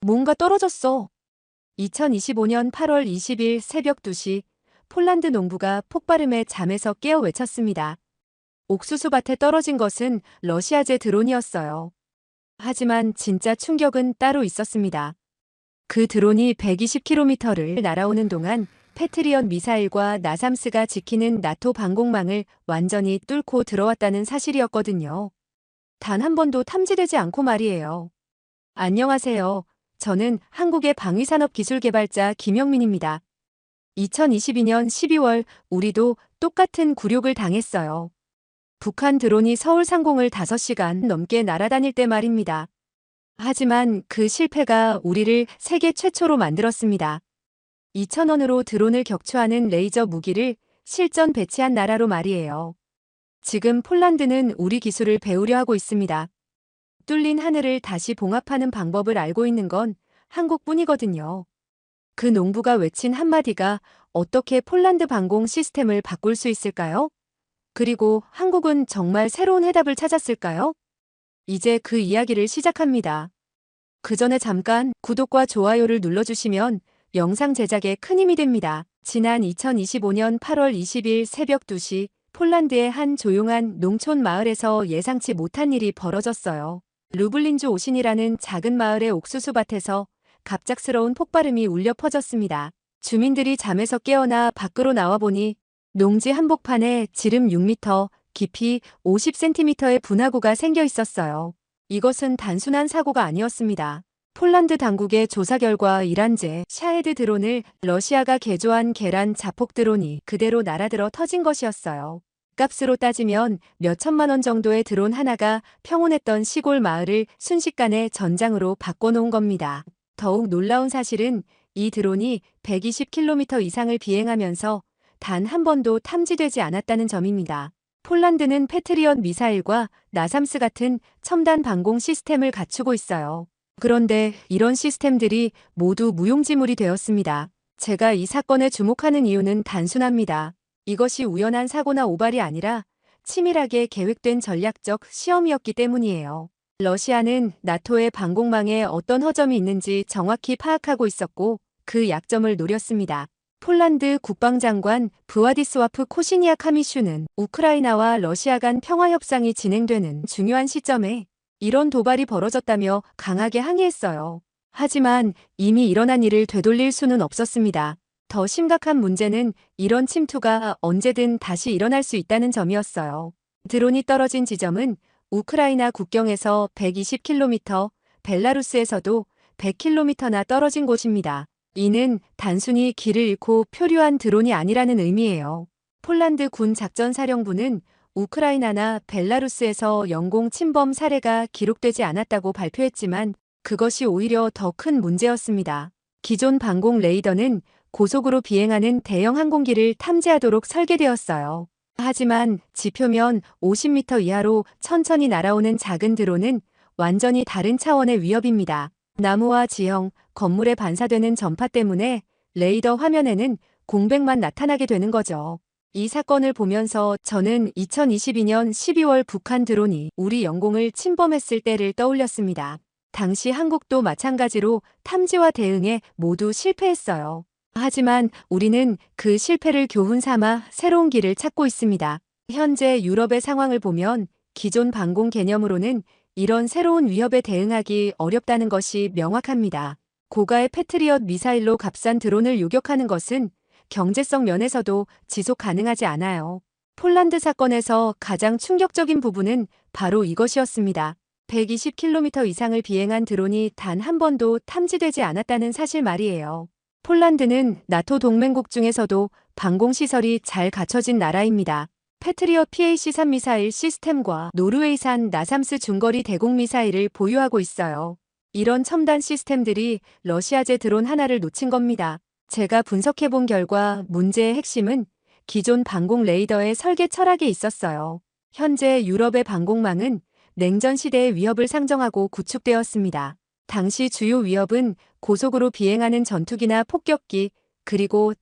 뭔가 떨어졌어. 2025년 8월 20일 새벽 2시 폴란드 농부가 폭발음에 잠에서 깨어 외쳤습니다. 옥수수밭에 떨어진 것은 러시아제 드론이었어요. 하지만 진짜 충격은 따로 있었습니다. 그 드론이 120km를 날아오는 동안 패트리엇 미사일과 나삼스가 지키는 나토 방공망을 완전히 뚫고 들어왔다는 사실이었거든요. 단 한 번도 탐지되지 않고 말이에요. 안녕하세요. 저는 한국의 방위산업기술개발자 김영민입니다. 2022년 12월 우리도 똑같은 굴욕을 당했어요. 북한 드론이 서울 상공을 5시간 넘게 날아다닐 때 말입니다. 하지만 그 실패가 우리를 세계 최초로 만들었습니다. 2,000원으로 드론을 격추하는 레이저 무기를 실전 배치한 나라로 말이에요. 지금 폴란드는 우리 기술을 배우려 하고 있습니다. 뚫린 하늘을 다시 봉합하는 방법을 알고 있는 건 한국뿐이거든요. 그 농부가 외친 한마디가 어떻게 폴란드 방공 시스템을 바꿀 수 있을까요? 그리고 한국은 정말 새로운 해답을 찾았을까요? 이제 그 이야기를 시작합니다. 그 전에 잠깐 구독과 좋아요를 눌러주시면 영상 제작에 큰 힘이 됩니다. 지난 2025년 8월 20일 새벽 2시 폴란드의 한 조용한 농촌 마을에서 예상치 못한 일이 벌어졌어요. 루블린주 오신이라는 작은 마을의 옥수수밭에서 갑작스러운 폭발음이 울려 퍼졌습니다. 주민들이 잠에서 깨어나 밖으로 나와보니 농지 한복판에 지름 6m, 깊이 50cm의 분화구가 생겨 있었어요. 이것은 단순한 사고가 아니었습니다. 폴란드 당국의 조사 결과 이란제 샤헤드 드론을 러시아가 개조한 계란 자폭 드론이 그대로 날아들어 터진 것이었어요. 값으로 따지면 몇천만 원 정도의 드론 하나가 평온했던 시골 마을을 순식간에 전장으로 바꿔놓은 겁니다. 더욱 놀라운 사실은 이 드론이 120km 이상을 비행하면서 단 한 번도 탐지되지 않았다는 점입니다. 폴란드는 패트리엇 미사일과 나삼스 같은 첨단 방공 시스템을 갖추고 있어요. 그런데 이런 시스템들이 모두 무용지물이 되었습니다. 제가 이 사건에 주목하는 이유는 단순합니다. 이것이 우연한 사고나 오발이 아니라 치밀하게 계획된 전략적 시험이었기 때문이에요. 러시아는 나토의 방공망에 어떤 허점이 있는지 정확히 파악하고 있었고 그 약점을 노렸습니다. 폴란드 국방장관 브와디스와프 코시니아카미슈는 우크라이나와 러시아 간 평화협상이 진행되는 중요한 시점에 이런 도발이 벌어졌다며 강하게 항의했어요. 하지만 이미 일어난 일을 되돌릴 수는 없었습니다. 더 심각한 문제는 이런 침투가 언제든 다시 일어날 수 있다는 점이었어요. 드론이 떨어진 지점은 우크라이나 국경에서 120km, 벨라루스에서도 100km나 떨어진 곳입니다. 이는 단순히 길을 잃고 표류한 드론이 아니라는 의미예요. 폴란드 군 작전사령부는 우크라이나나 벨라루스에서 영공 침범 사례가 기록되지 않았다고 발표했지만 그것이 오히려 더 큰 문제였습니다. 기존 방공 레이더는 고속으로 비행하는 대형 항공기를 탐지하도록 설계되었어요. 하지만 지표면 50m 이하로 천천히 날아오는 작은 드론은 완전히 다른 차원의 위협입니다. 나무와 지형, 건물에 반사되는 전파 때문에 레이더 화면에는 공백만 나타나게 되는 거죠. 이 사건을 보면서 저는 2022년 12월 북한 드론이 우리 영공을 침범했을 때를 떠올렸습니다. 당시 한국도 마찬가지로 탐지와 대응에 모두 실패했어요. 하지만 우리는 그 실패를 교훈 삼아 새로운 길을 찾고 있습니다. 현재 유럽의 상황을 보면 기존 방공 개념으로는 이런 새로운 위협에 대응하기 어렵다는 것이 명확합니다. 고가의 패트리엇 미사일로 값싼 드론을 요격하는 것은 경제성 면에서도 지속 가능하지 않아요. 폴란드 사건에서 가장 충격적인 부분은 바로 이것이었습니다. 120km 이상을 비행한 드론이 단 한 번도 탐지되지 않았다는 사실 말이에요. 폴란드는 나토 동맹국 중에서도 방공시설이 잘 갖춰진 나라입니다. 패트리엇 PAC-3 미사일 시스템과 노르웨이산 나삼스 중거리 대공 미사일을 보유하고 있어요. 이런 첨단 시스템들이 러시아제 드론 하나를 놓친 겁니다. 제가 분석해본 결과 문제의 핵심은 기존 방공 레이더의 설계 철학에 있었어요. 현재 유럽의 방공망은 냉전 시대의 위협을 상정하고 구축되었습니다. 당시 주요 위협은 고속으로 비행하는 전투기나 폭격기, 그리고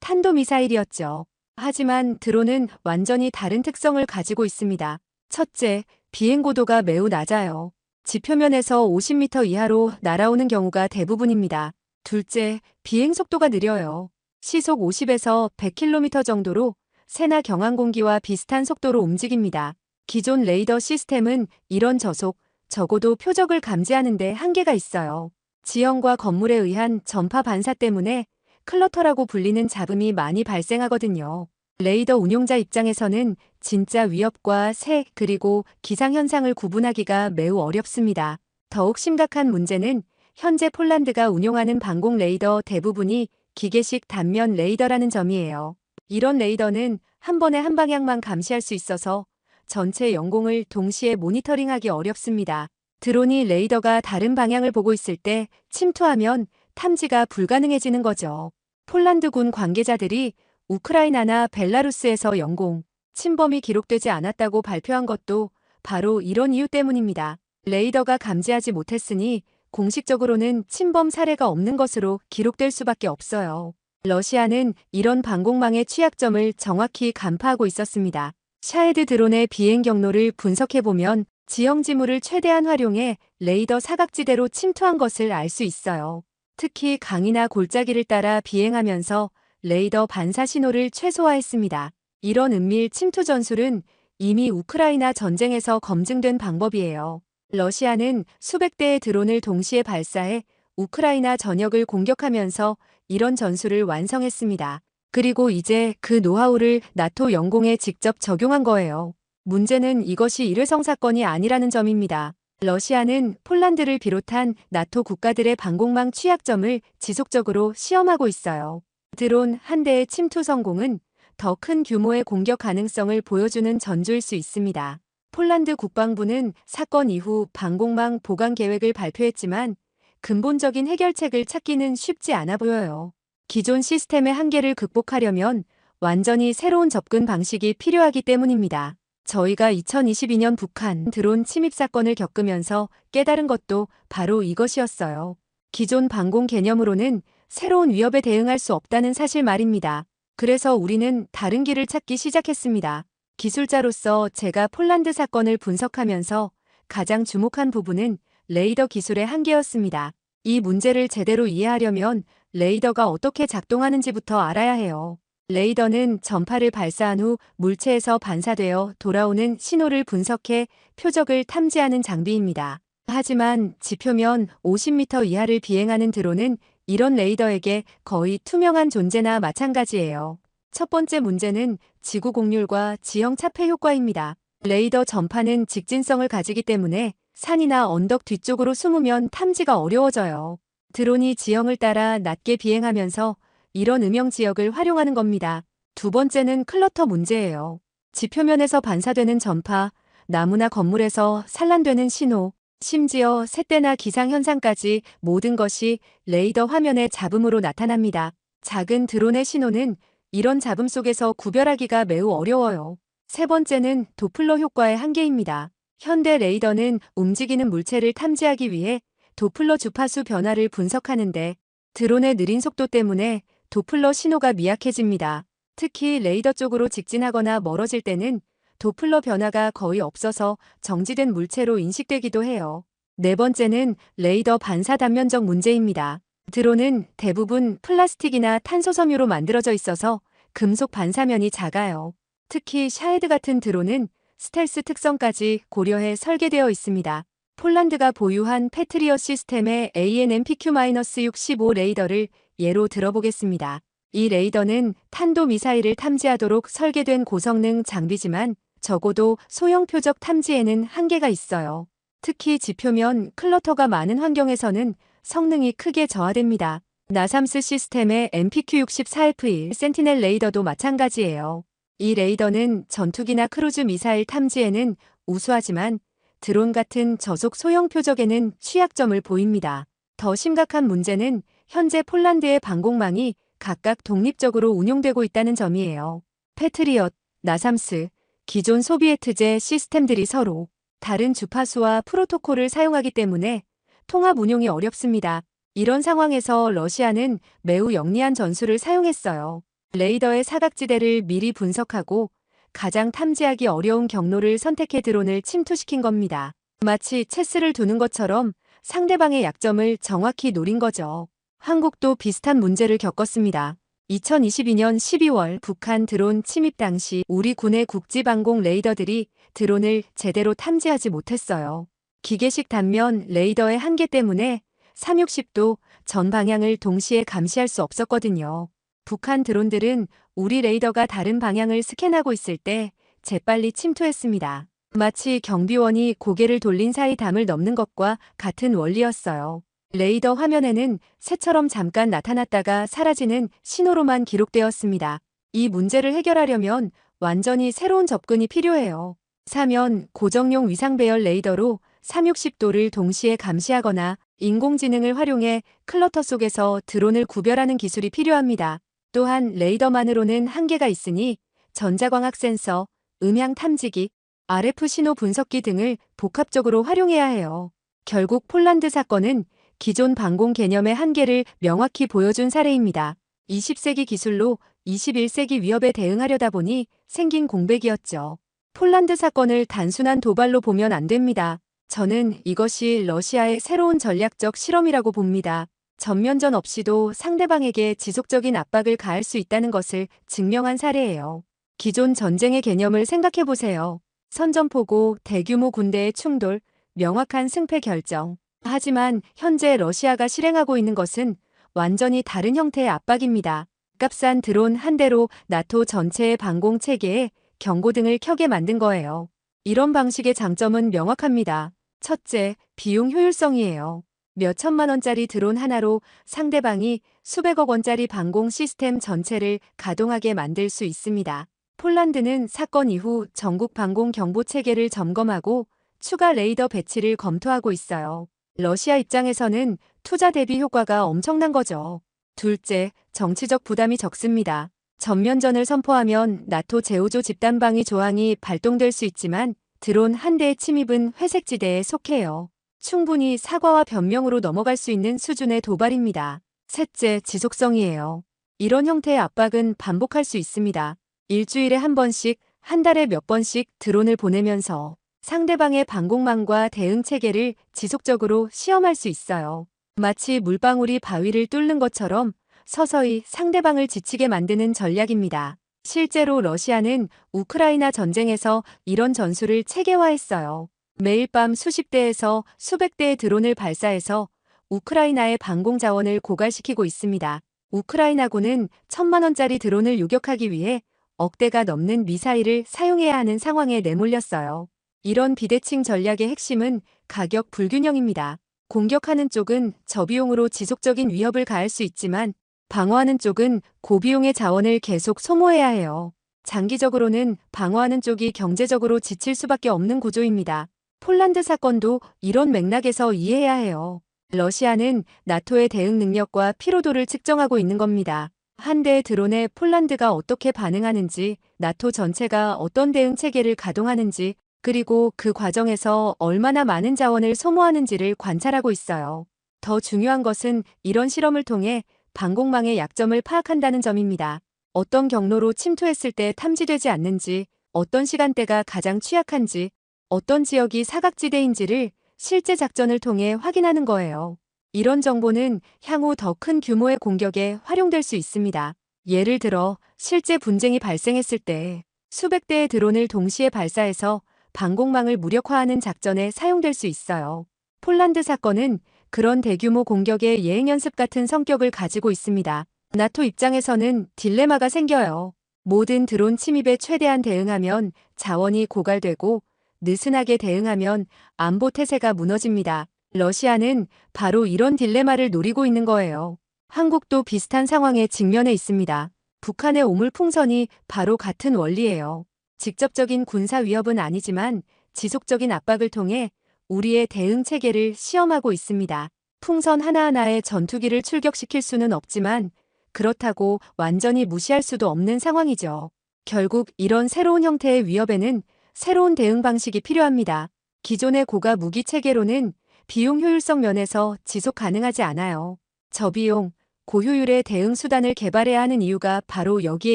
탄도미사일이었죠. 하지만 드론은 완전히 다른 특성을 가지고 있습니다. 첫째, 비행고도가 매우 낮아요. 지표면에서 50m 이하로 날아오는 경우가 대부분입니다. 둘째, 비행 속도가 느려요. 시속 50에서 100km 정도로 새나 경한 공기와 비슷한 속도로 움직입니다. 기존 레이더 시스템은 이런 저속, 적어도 표적을 감지하는 데 한계가 있어요. 지형과 건물에 의한 전파 반사 때문에 클러터라고 불리는 잡음이 많이 발생하거든요. 레이더 운용자 입장에서는 진짜 위협과 색 그리고 기상현상을 구분하기가 매우 어렵습니다. 더욱 심각한 문제는 현재 폴란드가 운용하는 방공 레이더 대부분이 기계식 단면 레이더라는 점이에요. 이런 레이더는 한 번에 한 방향만 감시할 수 있어서 전체 영공을 동시에 모니터링하기 어렵습니다. 드론이 레이더가 다른 방향을 보고 있을 때 침투하면 탐지가 불가능해지는 거죠. 폴란드군 관계자들이 우크라이나나 벨라루스에서 영공, 침범이 기록되지 않았다고 발표한 것도 바로 이런 이유 때문입니다. 레이더가 감지하지 못했으니 공식적으로는 침범 사례가 없는 것으로 기록될 수밖에 없어요. 러시아는 이런 방공망의 취약점을 정확히 간파하고 있었습니다. 샤헤드 드론의 비행 경로를 분석해보면 지형 지물을 최대한 활용해 레이더 사각지대로 침투한 것을 알 수 있어요. 특히 강이나 골짜기를 따라 비행하면서 레이더 반사 신호를 최소화했습니다. 이런 은밀 침투 전술은 이미 우크라이나 전쟁에서 검증된 방법이에요. 러시아는 수백 대의 드론을 동시에 발사해 우크라이나 전역을 공격하면서 이런 전술을 완성했습니다. 그리고 이제 그 노하우를 나토 영공에 직접 적용한 거예요. 문제는 이것이 일회성 사건이 아니라는 점입니다. 러시아는 폴란드를 비롯한 나토 국가들의 방공망 취약점을 지속적으로 시험하고 있어요. 드론 한 대의 침투 성공은 더 큰 규모의 공격 가능성을 보여주는 전조일 수 있습니다. 폴란드 국방부는 사건 이후 방공망 보강 계획을 발표했지만 근본적인 해결책을 찾기는 쉽지 않아 보여요. 기존 시스템의 한계를 극복하려면 완전히 새로운 접근 방식이 필요하기 때문입니다. 저희가 2022년 북한 드론 침입 사건을 겪으면서 깨달은 것도 바로 이것이었어요. 기존 방공 개념으로는 새로운 위협에 대응할 수 없다는 사실 말입니다. 그래서 우리는 다른 길을 찾기 시작했습니다. 기술자로서 제가 폴란드 사건을 분석하면서 가장 주목한 부분은 레이더 기술의 한계였습니다. 이 문제를 제대로 이해하려면 레이더가 어떻게 작동하는지부터 알아야 해요. 레이더는 전파를 발사한 후 물체에서 반사되어 돌아오는 신호를 분석해 표적을 탐지하는 장비입니다. 하지만 지표면 50m 이하를 비행하는 드론은 이런 레이더에게 거의 투명한 존재나 마찬가지예요. 첫 번째 문제는 지구 곡률과 지형 차폐 효과입니다. 레이더 전파는 직진성을 가지기 때문에 산이나 언덕 뒤쪽으로 숨으면 탐지가 어려워져요. 드론이 지형을 따라 낮게 비행하면서 이런 음영 지역을 활용하는 겁니다. 두 번째는 클러터 문제예요. 지표면에서 반사되는 전파, 나무나 건물에서 산란되는 신호, 심지어 새떼나 기상현상까지 모든 것이 레이더 화면의 잡음으로 나타납니다. 작은 드론의 신호는 이런 잡음 속에서 구별하기가 매우 어려워요. 세 번째는 도플러 효과의 한계입니다. 현대 레이더는 움직이는 물체를 탐지하기 위해 도플러 주파수 변화를 분석하는데 드론의 느린 속도 때문에 도플러 신호가 미약해집니다. 특히 레이더 쪽으로 직진하거나 멀어질 때는 도플러 변화가 거의 없어서 정지된 물체로 인식되기도 해요. 네 번째는 레이더 반사 단면적 문제입니다. 드론은 대부분 플라스틱이나 탄소 섬유로 만들어져 있어서 금속 반사면이 작아요. 특히 샤헤드 같은 드론은 스텔스 특성까지 고려해 설계되어 있습니다. 폴란드가 보유한 패트리엇 시스템의 AN/MPQ-65 레이더를 예로 들어보겠습니다. 이 레이더는 탄도미사일을 탐지하도록 설계된 고성능 장비지만 적어도 소형 표적 탐지에는 한계가 있어요. 특히 지표면 클러터가 많은 환경에서는 성능이 크게 저하됩니다. 나삼스 시스템의 MPQ-64F1 센티넬 레이더도 마찬가지예요. 이 레이더는 전투기나 크루즈 미사일 탐지에는 우수하지만 드론 같은 저속 소형 표적에는 취약점을 보입니다. 더 심각한 문제는 현재 폴란드의 방공망이 각각 독립적으로 운용되고 있다는 점이에요. 패트리엇, 나삼스, 기존 소비에트제 시스템들이 서로 다른 주파수와 프로토콜을 사용하기 때문에 통합 운용이 어렵습니다. 이런 상황에서 러시아는 매우 영리한 전술을 사용했어요. 레이더의 사각지대를 미리 분석하고 가장 탐지하기 어려운 경로를 선택해 드론을 침투시킨 겁니다. 마치 체스를 두는 것처럼 상대방의 약점을 정확히 노린 거죠. 한국도 비슷한 문제를 겪었습니다. 2022년 12월 북한 드론 침입 당시 우리 군의 국지방공 레이더들이 드론을 제대로 탐지하지 못했어요. 기계식 단면 레이더의 한계 때문에 360도 전 방향을 동시에 감시할 수 없었거든요. 북한 드론들은 우리 레이더가 다른 방향을 스캔하고 있을 때 재빨리 침투했습니다. 마치 경비원이 고개를 돌린 사이 담을 넘는 것과 같은 원리였어요. 레이더 화면에는 새처럼 잠깐 나타났다가 사라지는 신호로만 기록되었습니다. 이 문제를 해결하려면 완전히 새로운 접근이 필요해요. 사면 고정용 위상 배열 레이더로 360도를 동시에 감시하거나 인공지능을 활용해 클러터 속에서 드론을 구별하는 기술이 필요합니다. 또한 레이더만으로는 한계가 있으니 전자광학 센서, 음향 탐지기, RF 신호 분석기 등을 복합적으로 활용해야 해요. 결국 폴란드 사건은 기존 방공 개념의 한계를 명확히 보여준 사례입니다. 20세기 기술로 21세기 위협에 대응하려다 보니 생긴 공백이었죠. 폴란드 사건을 단순한 도발로 보면 안 됩니다. 저는 이것이 러시아의 새로운 전략적 실험이라고 봅니다. 전면전 없이도 상대방에게 지속적인 압박을 가할 수 있다는 것을 증명한 사례예요. 기존 전쟁의 개념을 생각해 보세요. 선전포고, 대규모 군대의 충돌, 명확한 승패 결정. 하지만 현재 러시아가 실행하고 있는 것은 완전히 다른 형태의 압박입니다. 값싼 드론 한 대로 나토 전체의 방공 체계에 경고등을 켜게 만든 거예요. 이런 방식의 장점은 명확합니다. 첫째, 비용 효율성이에요. 몇 천만 원짜리 드론 하나로 상대방이 수백억 원짜리 방공 시스템 전체를 가동하게 만들 수 있습니다. 폴란드는 사건 이후 전국 방공 경보 체계를 점검하고 추가 레이더 배치를 검토하고 있어요. 러시아 입장에서는 투자 대비 효과가 엄청난 거죠. 둘째, 정치적 부담이 적습니다. 전면전을 선포하면 나토 제5조 집단방위 조항이 발동될 수 있지만 드론 한 대의 침입은 회색지대에 속해요. 충분히 사과와 변명으로 넘어갈 수 있는 수준의 도발입니다. 셋째, 지속성이에요. 이런 형태의 압박은 반복할 수 있습니다. 일주일에 한 번씩, 한 달에 몇 번씩 드론을 보내면서 상대방의 방공망과 대응 체계를 지속적으로 시험할 수 있어요. 마치 물방울이 바위를 뚫는 것처럼 서서히 상대방을 지치게 만드는 전략입니다. 실제로 러시아는 우크라이나 전쟁에서 이런 전술을 체계화했어요. 매일 밤 수십 대에서 수백 대의 드론을 발사해서 우크라이나의 방공 자원을 고갈시키고 있습니다. 우크라이나군은 1,000만 원짜리 드론을 요격하기 위해 억대가 넘는 미사일을 사용해야 하는 상황에 내몰렸어요. 이런 비대칭 전략의 핵심은 가격 불균형입니다. 공격하는 쪽은 저비용으로 지속적인 위협을 가할 수 있지만 방어하는 쪽은 고비용의 자원을 계속 소모해야 해요. 장기적으로는 방어하는 쪽이 경제적으로 지칠 수밖에 없는 구조입니다. 폴란드 사건도 이런 맥락에서 이해해야 해요. 러시아는 나토의 대응 능력과 피로도를 측정하고 있는 겁니다. 한 대의 드론에 폴란드가 어떻게 반응하는지, 나토 전체가 어떤 대응 체계를 가동하는지, 그리고 그 과정에서 얼마나 많은 자원을 소모하는지를 관찰하고 있어요. 더 중요한 것은 이런 실험을 통해 방공망의 약점을 파악한다는 점입니다. 어떤 경로로 침투했을 때 탐지되지 않는지, 어떤 시간대가 가장 취약한지, 어떤 지역이 사각지대인지를 실제 작전을 통해 확인하는 거예요. 이런 정보는 향후 더 큰 규모의 공격에 활용될 수 있습니다. 예를 들어 실제 분쟁이 발생했을 때 수백 대의 드론을 동시에 발사해서 방공망을 무력화하는 작전에 사용될 수 있어요. 폴란드 사건은 그런 대규모 공격의 예행 연습 같은 성격을 가지고 있습니다. 나토 입장에서는 딜레마가 생겨요. 모든 드론 침입에 최대한 대응하면 자원이 고갈되고 느슨하게 대응하면 안보 태세가 무너집니다. 러시아는 바로 이런 딜레마를 노리고 있는 거예요. 한국도 비슷한 상황에 직면해 있습니다. 북한의 오물풍선이 바로 같은 원리예요. 직접적인 군사 위협은 아니지만 지속적인 압박을 통해 우리의 대응 체계를 시험하고 있습니다. 풍선 하나하나에 전투기를 출격시킬 수는 없지만 그렇다고 완전히 무시할 수도 없는 상황이죠. 결국 이런 새로운 형태의 위협에는 새로운 대응 방식이 필요합니다. 기존의 고가 무기 체계로는 비용 효율성 면에서 지속 가능하지 않아요. 저비용, 고효율의 대응 수단을 개발해야 하는 이유가 바로 여기에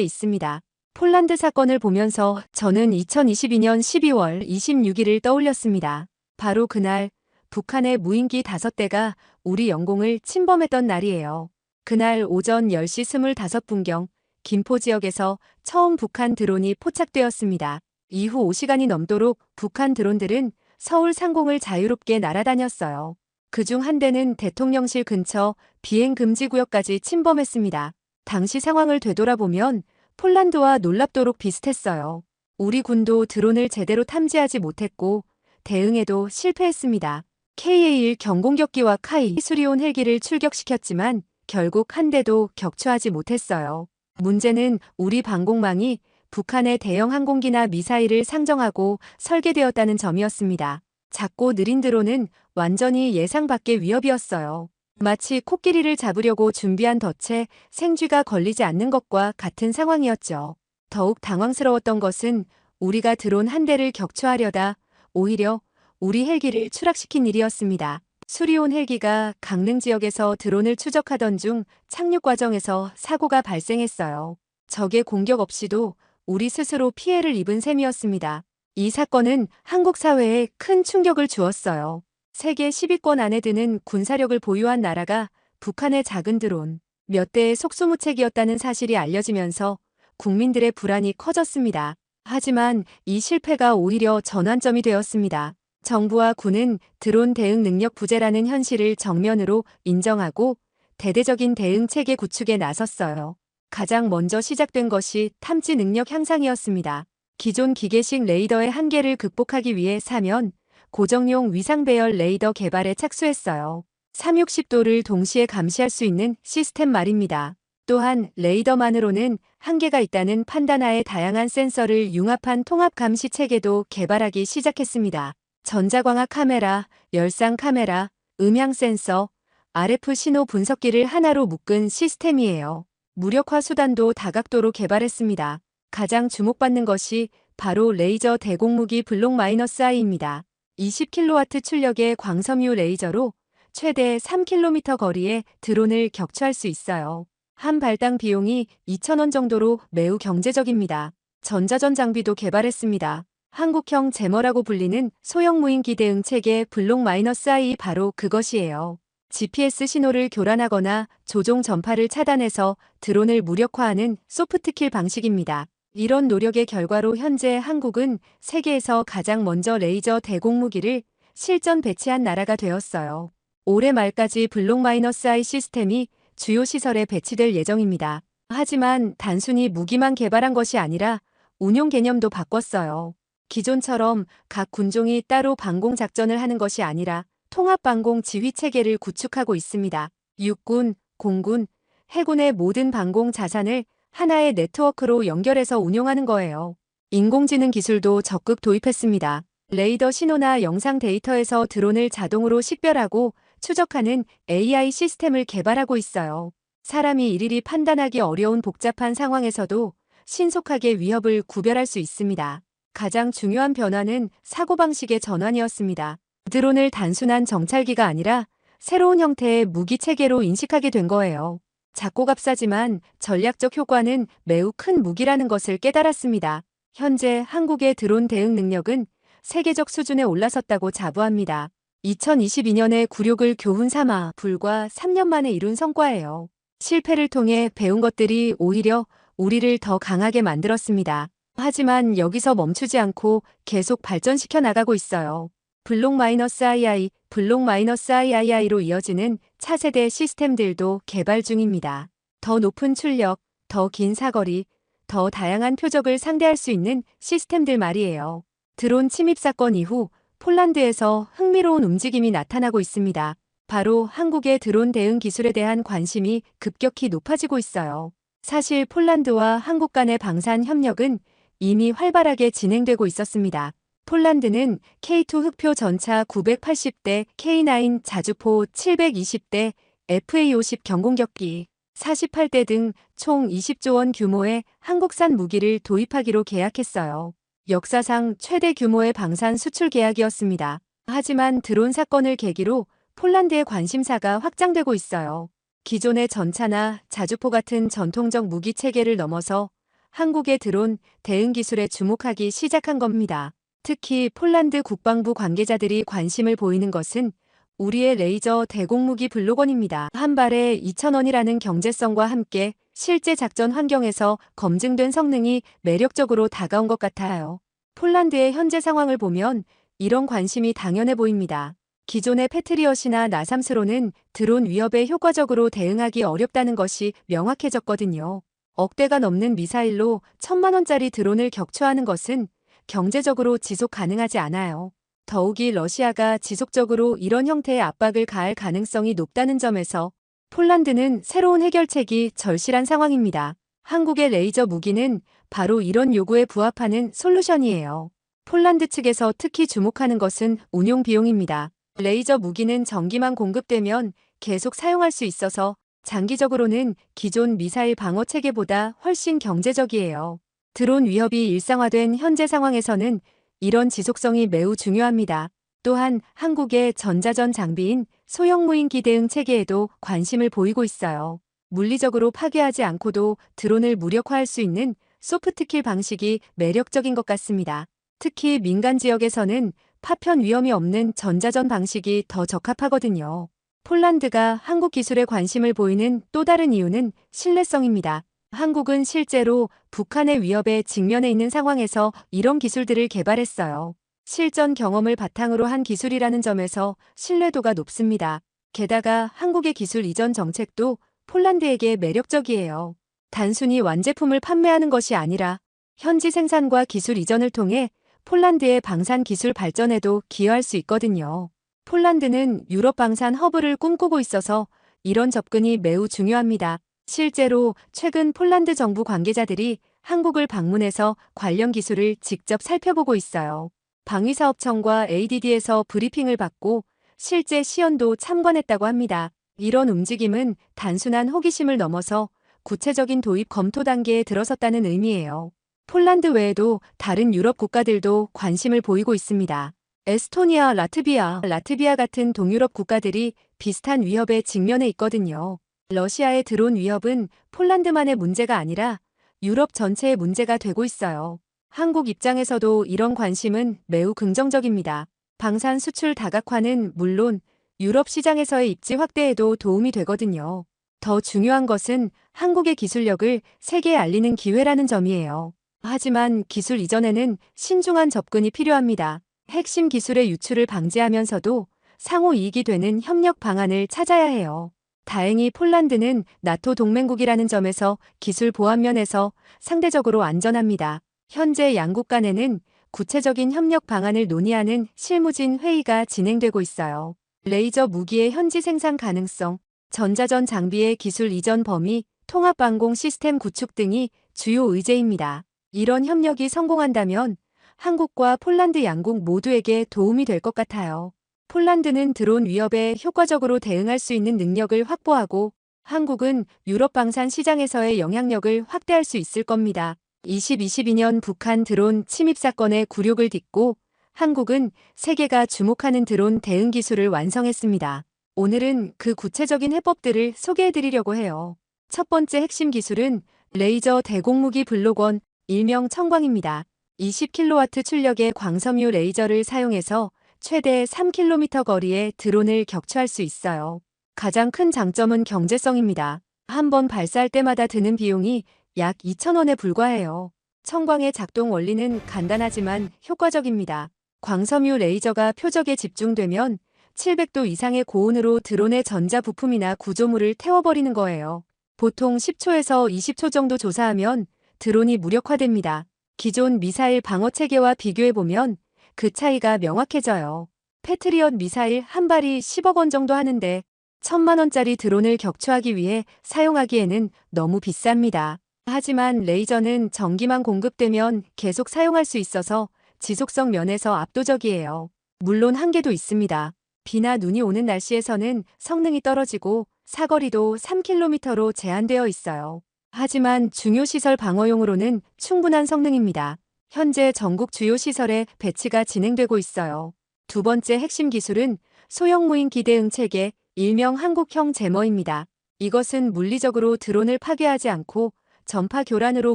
있습니다. 폴란드 사건을 보면서 저는 2022년 12월 26일을 떠올렸습니다. 바로 그날 북한의 무인기 5대가 우리 영공을 침범했던 날이에요. 그날 오전 10시 25분경 김포 지역에서 처음 북한 드론이 포착되었습니다. 이후 5시간이 넘도록 북한 드론들은 서울 상공을 자유롭게 날아다녔어요. 그중 한 대는 대통령실 근처 비행 금지 구역까지 침범했습니다. 당시 상황을 되돌아보면 폴란드와 놀랍도록 비슷했어요. 우리 군도 드론을 제대로 탐지하지 못했고 대응에도 실패했습니다. KA-1 경공격기와 카이 수리온 헬기를 출격시켰지만 결국 한 대도 격추하지 못했어요. 문제는 우리 방공망이 북한의 대형 항공기나 미사일을 상정하고 설계되었다는 점이었습니다. 작고 느린 드론은 완전히 예상 밖의 위협이었어요. 마치 코끼리를 잡으려고 준비한 덫에 생쥐가 걸리지 않는 것과 같은 상황이었죠. 더욱 당황스러웠던 것은 우리가 드론 한 대를 격추하려다 오히려 우리 헬기를 추락시킨 일이었습니다. 수리온 헬기가 강릉 지역에서 드론을 추적하던 중 착륙 과정에서 사고가 발생했어요. 적의 공격 없이도 우리 스스로 피해를 입은 셈이었습니다. 이 사건은 한국 사회에 큰 충격을 주었어요. 세계 10위권 안에 드는 군사력을 보유한 나라가 북한의 작은 드론 몇 대의 속수무책이었다는 사실이 알려지면서 국민들의 불안이 커졌습니다. 하지만 이 실패가 오히려 전환점이 되었습니다. 정부와 군은 드론 대응 능력 부재라는 현실을 정면으로 인정하고 대대적인 대응 체계 구축에 나섰어요. 가장 먼저 시작된 것이 탐지 능력 향상이었습니다. 기존 기계식 레이더의 한계를 극복하기 위해 사면 고정용 위상 배열 레이더 개발에 착수했어요. 360도를 동시에 감시할 수 있는 시스템 말입니다. 또한 레이더만으로는 한계가 있다는 판단하에 다양한 센서를 융합한 통합 감시 체계도 개발하기 시작했습니다. 전자광학 카메라, 열상 카메라, 음향 센서, RF 신호 분석기를 하나로 묶은 시스템이에요. 무력화 수단도 다각도로 개발했습니다. 가장 주목받는 것이 바로 레이저 대공무기 블록-I입니다. 20kW 출력의 광섬유 레이저로 최대 3km 거리에 드론을 격추할 수 있어요. 한 발당 비용이 2,000원 정도로 매우 경제적입니다. 전자전 장비도 개발했습니다. 한국형 제머라고 불리는 소형 무인기 대응 체계 블록-I 바로 그것이에요. GPS 신호를 교란하거나 조종 전파를 차단해서 드론을 무력화하는 소프트킬 방식입니다. 이런 노력의 결과로 현재 한국은 세계에서 가장 먼저 레이저 대공무기를 실전 배치한 나라가 되었어요. 올해 말까지 블록-I 시스템이 주요 시설에 배치될 예정입니다. 하지만 단순히 무기만 개발한 것이 아니라 운용 개념도 바꿨어요. 기존처럼 각 군종이 따로 방공 작전을 하는 것이 아니라 통합 방공 지휘 체계를 구축하고 있습니다. 육군, 공군, 해군의 모든 방공 자산을 하나의 네트워크로 연결해서 운용하는 거예요. 인공지능 기술도 적극 도입했습니다. 레이더 신호나 영상 데이터에서 드론을 자동으로 식별하고 추적하는 AI 시스템을 개발하고 있어요. 사람이 일일이 판단하기 어려운 복잡한 상황에서도 신속하게 위협을 구별할 수 있습니다. 가장 중요한 변화는 사고방식의 전환이었습니다. 드론을 단순한 정찰기가 아니라 새로운 형태의 무기 체계로 인식하게 된 거예요. 작고 값싸지만 전략적 효과는 매우 큰 무기라는 것을 깨달았습니다. 현재 한국의 드론 대응 능력은 세계적 수준에 올라섰다고 자부합니다. 2022년에 굴욕을 교훈 삼아 불과 3년 만에 이룬 성과예요. 실패를 통해 배운 것들이 오히려 우리를 더 강하게 만들었습니다. 하지만 여기서 멈추지 않고 계속 발전시켜 나가고 있어요. 블록-II, 블록-III로 이어지는 차세대 시스템들도 개발 중입니다. 더 높은 출력, 더 긴 사거리, 더 다양한 표적을 상대할 수 있는 시스템들 말이에요. 드론 침입 사건 이후 폴란드에서 흥미로운 움직임이 나타나고 있습니다. 바로 한국의 드론 대응 기술에 대한 관심이 급격히 높아지고 있어요. 사실 폴란드와 한국 간의 방산 협력은 이미 활발하게 진행되고 있었습니다. 폴란드는 K2 흑표 전차 980대, K9 자주포 720대, FA50 경공격기 48대 등 총 20조 원 규모의 한국산 무기를 도입하기로 계약했어요. 역사상 최대 규모의 방산 수출 계약이었습니다. 하지만 드론 사건을 계기로 폴란드의 관심사가 확장되고 있어요. 기존의 전차나 자주포 같은 전통적 무기 체계를 넘어서 한국의 드론 대응 기술에 주목하기 시작한 겁니다. 특히 폴란드 국방부 관계자들이 관심을 보이는 것은 우리의 레이저 대공무기 블록원입니다. 한 발에 2,000원이라는 경제성과 함께 실제 작전 환경에서 검증된 성능이 매력적으로 다가온 것 같아요. 폴란드의 현재 상황을 보면 이런 관심이 당연해 보입니다. 기존의 패트리엇이나 나삼스로는 드론 위협에 효과적으로 대응하기 어렵다는 것이 명확해졌거든요. 억대가 넘는 미사일로 1,000만 원짜리 드론을 격추하는 것은 경제적으로 지속 가능하지 않아요. 더욱이 러시아가 지속적으로 이런 형태의 압박을 가할 가능성이 높다는 점에서 폴란드는 새로운 해결책이 절실한 상황입니다. 한국의 레이저 무기는 바로 이런 요구에 부합하는 솔루션이에요. 폴란드 측에서 특히 주목하는 것은 운용 비용입니다. 레이저 무기는 전기만 공급되면 계속 사용할 수 있어서 장기적으로는 기존 미사일 방어 체계보다 훨씬 경제적이에요. 드론 위협이 일상화된 현재 상황에서는 이런 지속성이 매우 중요합니다. 또한 한국의 전자전 장비인 소형 무인기 대응 체계에도 관심을 보이고 있어요. 물리적으로 파괴하지 않고도 드론을 무력화할 수 있는 소프트킬 방식이 매력적인 것 같습니다. 특히 민간 지역에서는 파편 위험이 없는 전자전 방식이 더 적합하거든요. 폴란드가 한국 기술에 관심을 보이는 또 다른 이유는 신뢰성입니다. 한국은 실제로 북한의 위협에 직면해 있는 상황에서 이런 기술들을 개발했어요. 실전 경험을 바탕으로 한 기술이라는 점에서 신뢰도가 높습니다. 게다가 한국의 기술 이전 정책도 폴란드에게 매력적이에요. 단순히 완제품을 판매하는 것이 아니라 현지 생산과 기술 이전을 통해 폴란드의 방산 기술 발전에도 기여할 수 있거든요. 폴란드는 유럽 방산 허브를 꿈꾸고 있어서 이런 접근이 매우 중요합니다. 실제로 최근 폴란드 정부 관계자들이 한국을 방문해서 관련 기술을 직접 살펴보고 있어요. 방위사업청과 ADD에서 브리핑을 받고 실제 시연도 참관했다고 합니다. 이런 움직임은 단순한 호기심을 넘어서 구체적인 도입 검토 단계에 들어섰다는 의미예요. 폴란드 외에도 다른 유럽 국가들도 관심을 보이고 있습니다. 에스토니아, 라트비아 같은 동유럽 국가들이 비슷한 위협에 직면해 있거든요. 러시아의 드론 위협은 폴란드만의 문제가 아니라 유럽 전체의 문제가 되고 있어요. 한국 입장에서도 이런 관심은 매우 긍정적입니다. 방산 수출 다각화는 물론 유럽 시장에서의 입지 확대에도 도움이 되거든요. 더 중요한 것은 한국의 기술력을 세계에 알리는 기회라는 점이에요. 하지만 기술 이전에는 신중한 접근이 필요합니다. 핵심 기술의 유출을 방지하면서도 상호 이익이 되는 협력 방안을 찾아야 해요. 다행히 폴란드는 나토 동맹국이라는 점에서 기술 보안 면에서 상대적으로 안전합니다. 현재 양국 간에는 구체적인 협력 방안을 논의하는 실무진 회의가 진행되고 있어요. 레이저 무기의 현지 생산 가능성, 전자전 장비의 기술 이전 범위, 통합방공 시스템 구축 등이 주요 의제입니다. 이런 협력이 성공한다면 한국과 폴란드 양국 모두에게 도움이 될 것 같아요. 폴란드는 드론 위협에 효과적으로 대응할 수 있는 능력을 확보하고 한국은 유럽 방산 시장에서의 영향력을 확대할 수 있을 겁니다. 2022년 북한 드론 침입 사건의 굴욕을 딛고 한국은 세계가 주목하는 드론 대응 기술을 완성했습니다. 오늘은 그 구체적인 해법들을 소개해드리려고 해요. 첫 번째 핵심 기술은 레이저 대공무기 블록원, 일명 청광입니다. 20kW 출력의 광섬유 레이저를 사용해서 최대 3km 거리의 드론을 격추할 수 있어요. 가장 큰 장점은 경제성입니다. 한 번 발사할 때마다 드는 비용이 약 2,000원에 불과해요. 청광의 작동 원리는 간단하지만 효과적입니다. 광섬유 레이저가 표적에 집중되면 700도 이상의 고온으로 드론의 전자 부품이나 구조물을 태워버리는 거예요. 보통 10초에서 20초 정도 조사하면 드론이 무력화됩니다. 기존 미사일 방어 체계와 비교해보면 그 차이가 명확해져요. 패트리엇 미사일 한 발이 10억 원 정도 하는데 1,000만 원짜리 드론을 격추하기 위해 사용하기에는 너무 비쌉니다. 하지만 레이저는 전기만 공급되면 계속 사용할 수 있어서 지속성 면에서 압도적이에요. 물론 한계도 있습니다. 비나 눈이 오는 날씨에서는 성능이 떨어지고 사거리도 3km로 제한되어 있어요. 하지만 중요 시설 방어용으로는 충분한 성능입니다. 현재 전국 주요 시설에 배치가 진행되고 있어요. 두 번째 핵심 기술은 소형 무인기 대응 체계, 일명 한국형 제머입니다. 이것은 물리적으로 드론을 파괴하지 않고 전파 교란으로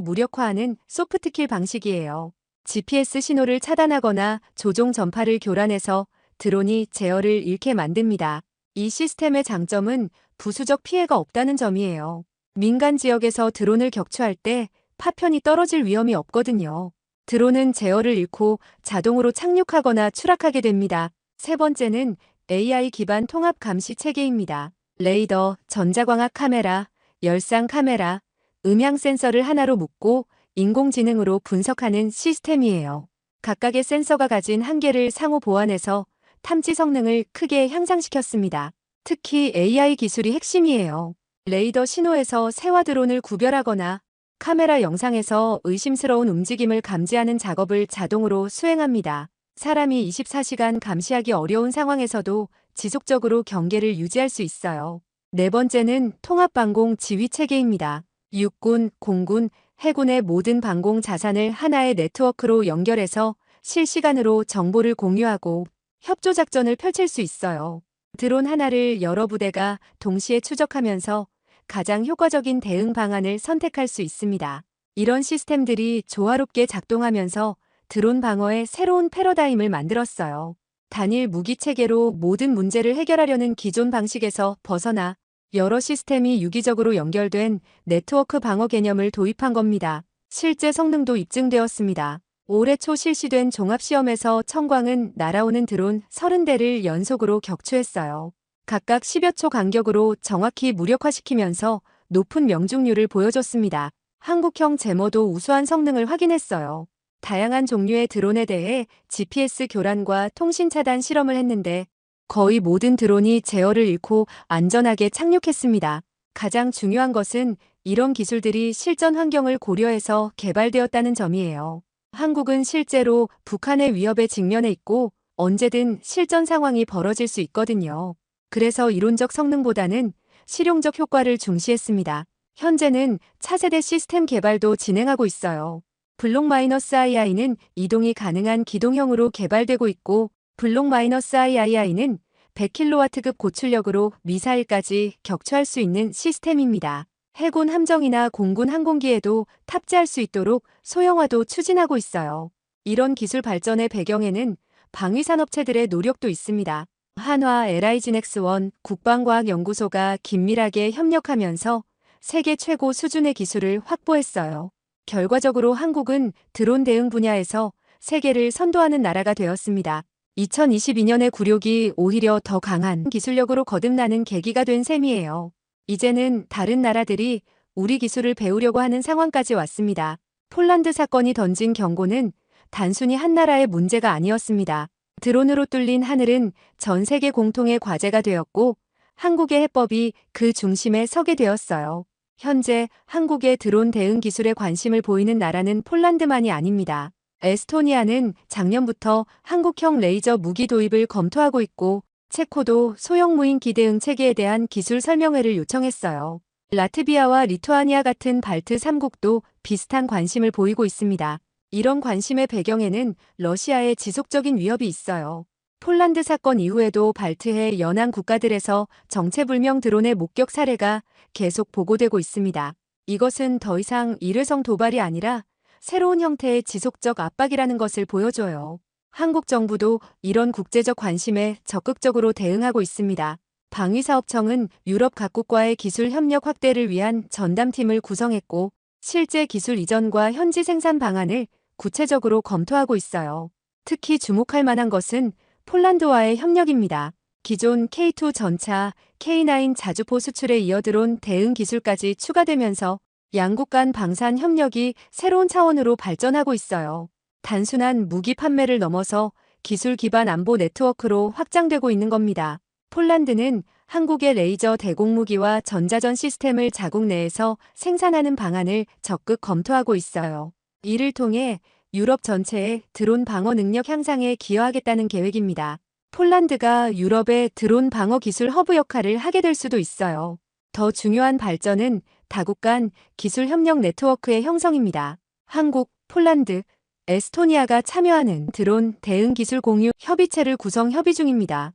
무력화하는 소프트킬 방식이에요. GPS 신호를 차단하거나 조종 전파를 교란해서 드론이 제어를 잃게 만듭니다. 이 시스템의 장점은 부수적 피해가 없다는 점이에요. 민간 지역에서 드론을 격추할 때 파편이 떨어질 위험이 없거든요. 드론은 제어를 잃고 자동으로 착륙하거나 추락하게 됩니다. 세 번째는 AI 기반 통합 감시 체계입니다. 레이더, 전자광학 카메라, 열상 카메라, 음향 센서를 하나로 묶고 인공지능으로 분석하는 시스템이에요. 각각의 센서가 가진 한계를 상호 보완해서 탐지 성능을 크게 향상시켰습니다. 특히 AI 기술이 핵심이에요. 레이더 신호에서 새와 드론을 구별하거나 카메라 영상에서 의심스러운 움직임을 감지하는 작업을 자동으로 수행합니다. 사람이 24시간 감시하기 어려운 상황에서도 지속적으로 경계를 유지할 수 있어요. 네 번째는 통합방공 지휘 체계입니다. 육군, 공군, 해군의 모든 방공 자산을 하나의 네트워크로 연결해서 실시간으로 정보를 공유하고 협조작전을 펼칠 수 있어요. 드론 하나를 여러 부대가 동시에 추적하면서 가장 효과적인 대응 방안을 선택할 수 있습니다. 이런 시스템들이 조화롭게 작동하면서 드론 방어의 새로운 패러다임을 만들었어요. 단일 무기 체계로 모든 문제를 해결하려는 기존 방식에서 벗어나 여러 시스템이 유기적으로 연결된 네트워크 방어 개념을 도입한 겁니다. 실제 성능도 입증되었습니다. 올해 초 실시된 종합시험에서 청광은 날아오는 드론 30대를 연속으로 격추했어요. 각각 10여 초 간격으로 정확히 무력화시키면서 높은 명중률을 보여줬습니다. 한국형 제모도 우수한 성능을 확인했어요. 다양한 종류의 드론에 대해 GPS 교란과 통신 차단 실험을 했는데 거의 모든 드론이 제어를 잃고 안전하게 착륙했습니다. 가장 중요한 것은 이런 기술들이 실전 환경을 고려해서 개발되었다는 점이에요. 한국은 실제로 북한의 위협에 직면해 있고 언제든 실전 상황이 벌어질 수 있거든요. 그래서 이론적 성능보다는 실용적 효과를 중시했습니다. 현재는 차세대 시스템 개발도 진행하고 있어요. 블록-II는 이동이 가능한 기동형으로 개발되고 있고 블록-III는 100kW급 고출력으로 미사일까지 격추할 수 있는 시스템입니다. 해군 함정이나 공군 항공기에도 탑재할 수 있도록 소형화도 추진하고 있어요. 이런 기술 발전의 배경에는 방위산업체들의 노력도 있습니다. 한화 LIG넥스원 국방과학연구소가 긴밀하게 협력하면서 세계 최고 수준의 기술을 확보했어요. 결과적으로 한국은 드론 대응 분야에서 세계를 선도하는 나라가 되었습니다. 2022년의 굴욕이 오히려 더 강한 기술력으로 거듭나는 계기가 된 셈이에요. 이제는 다른 나라들이 우리 기술을 배우려고 하는 상황까지 왔습니다. 폴란드 사건이 던진 경고는 단순히 한 나라의 문제가 아니었습니다. 드론으로 뚫린 하늘은 전 세계 공통의 과제가 되었고 한국의 해법이 그 중심에 서게 되었어요. 현재 한국의 드론 대응 기술에 관심을 보이는 나라는 폴란드만이 아닙니다. 에스토니아는 작년부터 한국형 레이저 무기 도입을 검토하고 있고 체코도 소형 무인기 대응 체계에 대한 기술 설명회를 요청했어요. 라트비아와 리투아니아 같은 발트 3국도 비슷한 관심을 보이고 있습니다. 이런 관심의 배경에는 러시아의 지속적인 위협이 있어요. 폴란드 사건 이후에도 발트해 연안 국가들에서 정체불명 드론의 목격 사례가 계속 보고되고 있습니다. 이것은 더 이상 일회성 도발이 아니라 새로운 형태의 지속적 압박이라는 것을 보여줘요. 한국 정부도 이런 국제적 관심에 적극적으로 대응하고 있습니다. 방위사업청은 유럽 각국과의 기술 협력 확대를 위한 전담팀을 구성했고 실제 기술 이전과 현지 생산 방안을 구체적으로 검토하고 있어요. 특히 주목할 만한 것은 폴란드와의 협력입니다. 기존 K2 전차, K9 자주포 수출에 이어 드론 대응 기술까지 추가되면서 양국 간 방산 협력이 새로운 차원으로 발전하고 있어요. 단순한 무기 판매를 넘어서 기술 기반 안보 네트워크로 확장되고 있는 겁니다. 폴란드는 한국의 레이저 대공무기와 전자전 시스템을 자국 내에서 생산하는 방안을 적극 검토하고 있어요. 이를 통해 유럽 전체의 드론 방어 능력 향상에 기여하겠다는 계획입니다. 폴란드가 유럽의 드론 방어 기술 허브 역할을 하게 될 수도 있어요. 더 중요한 발전은 다국 간 기술 협력 네트워크의 형성입니다. 한국, 폴란드, 에스토니아가 참여하는 드론 대응 기술 공유 협의체를 구성 협의 중입니다.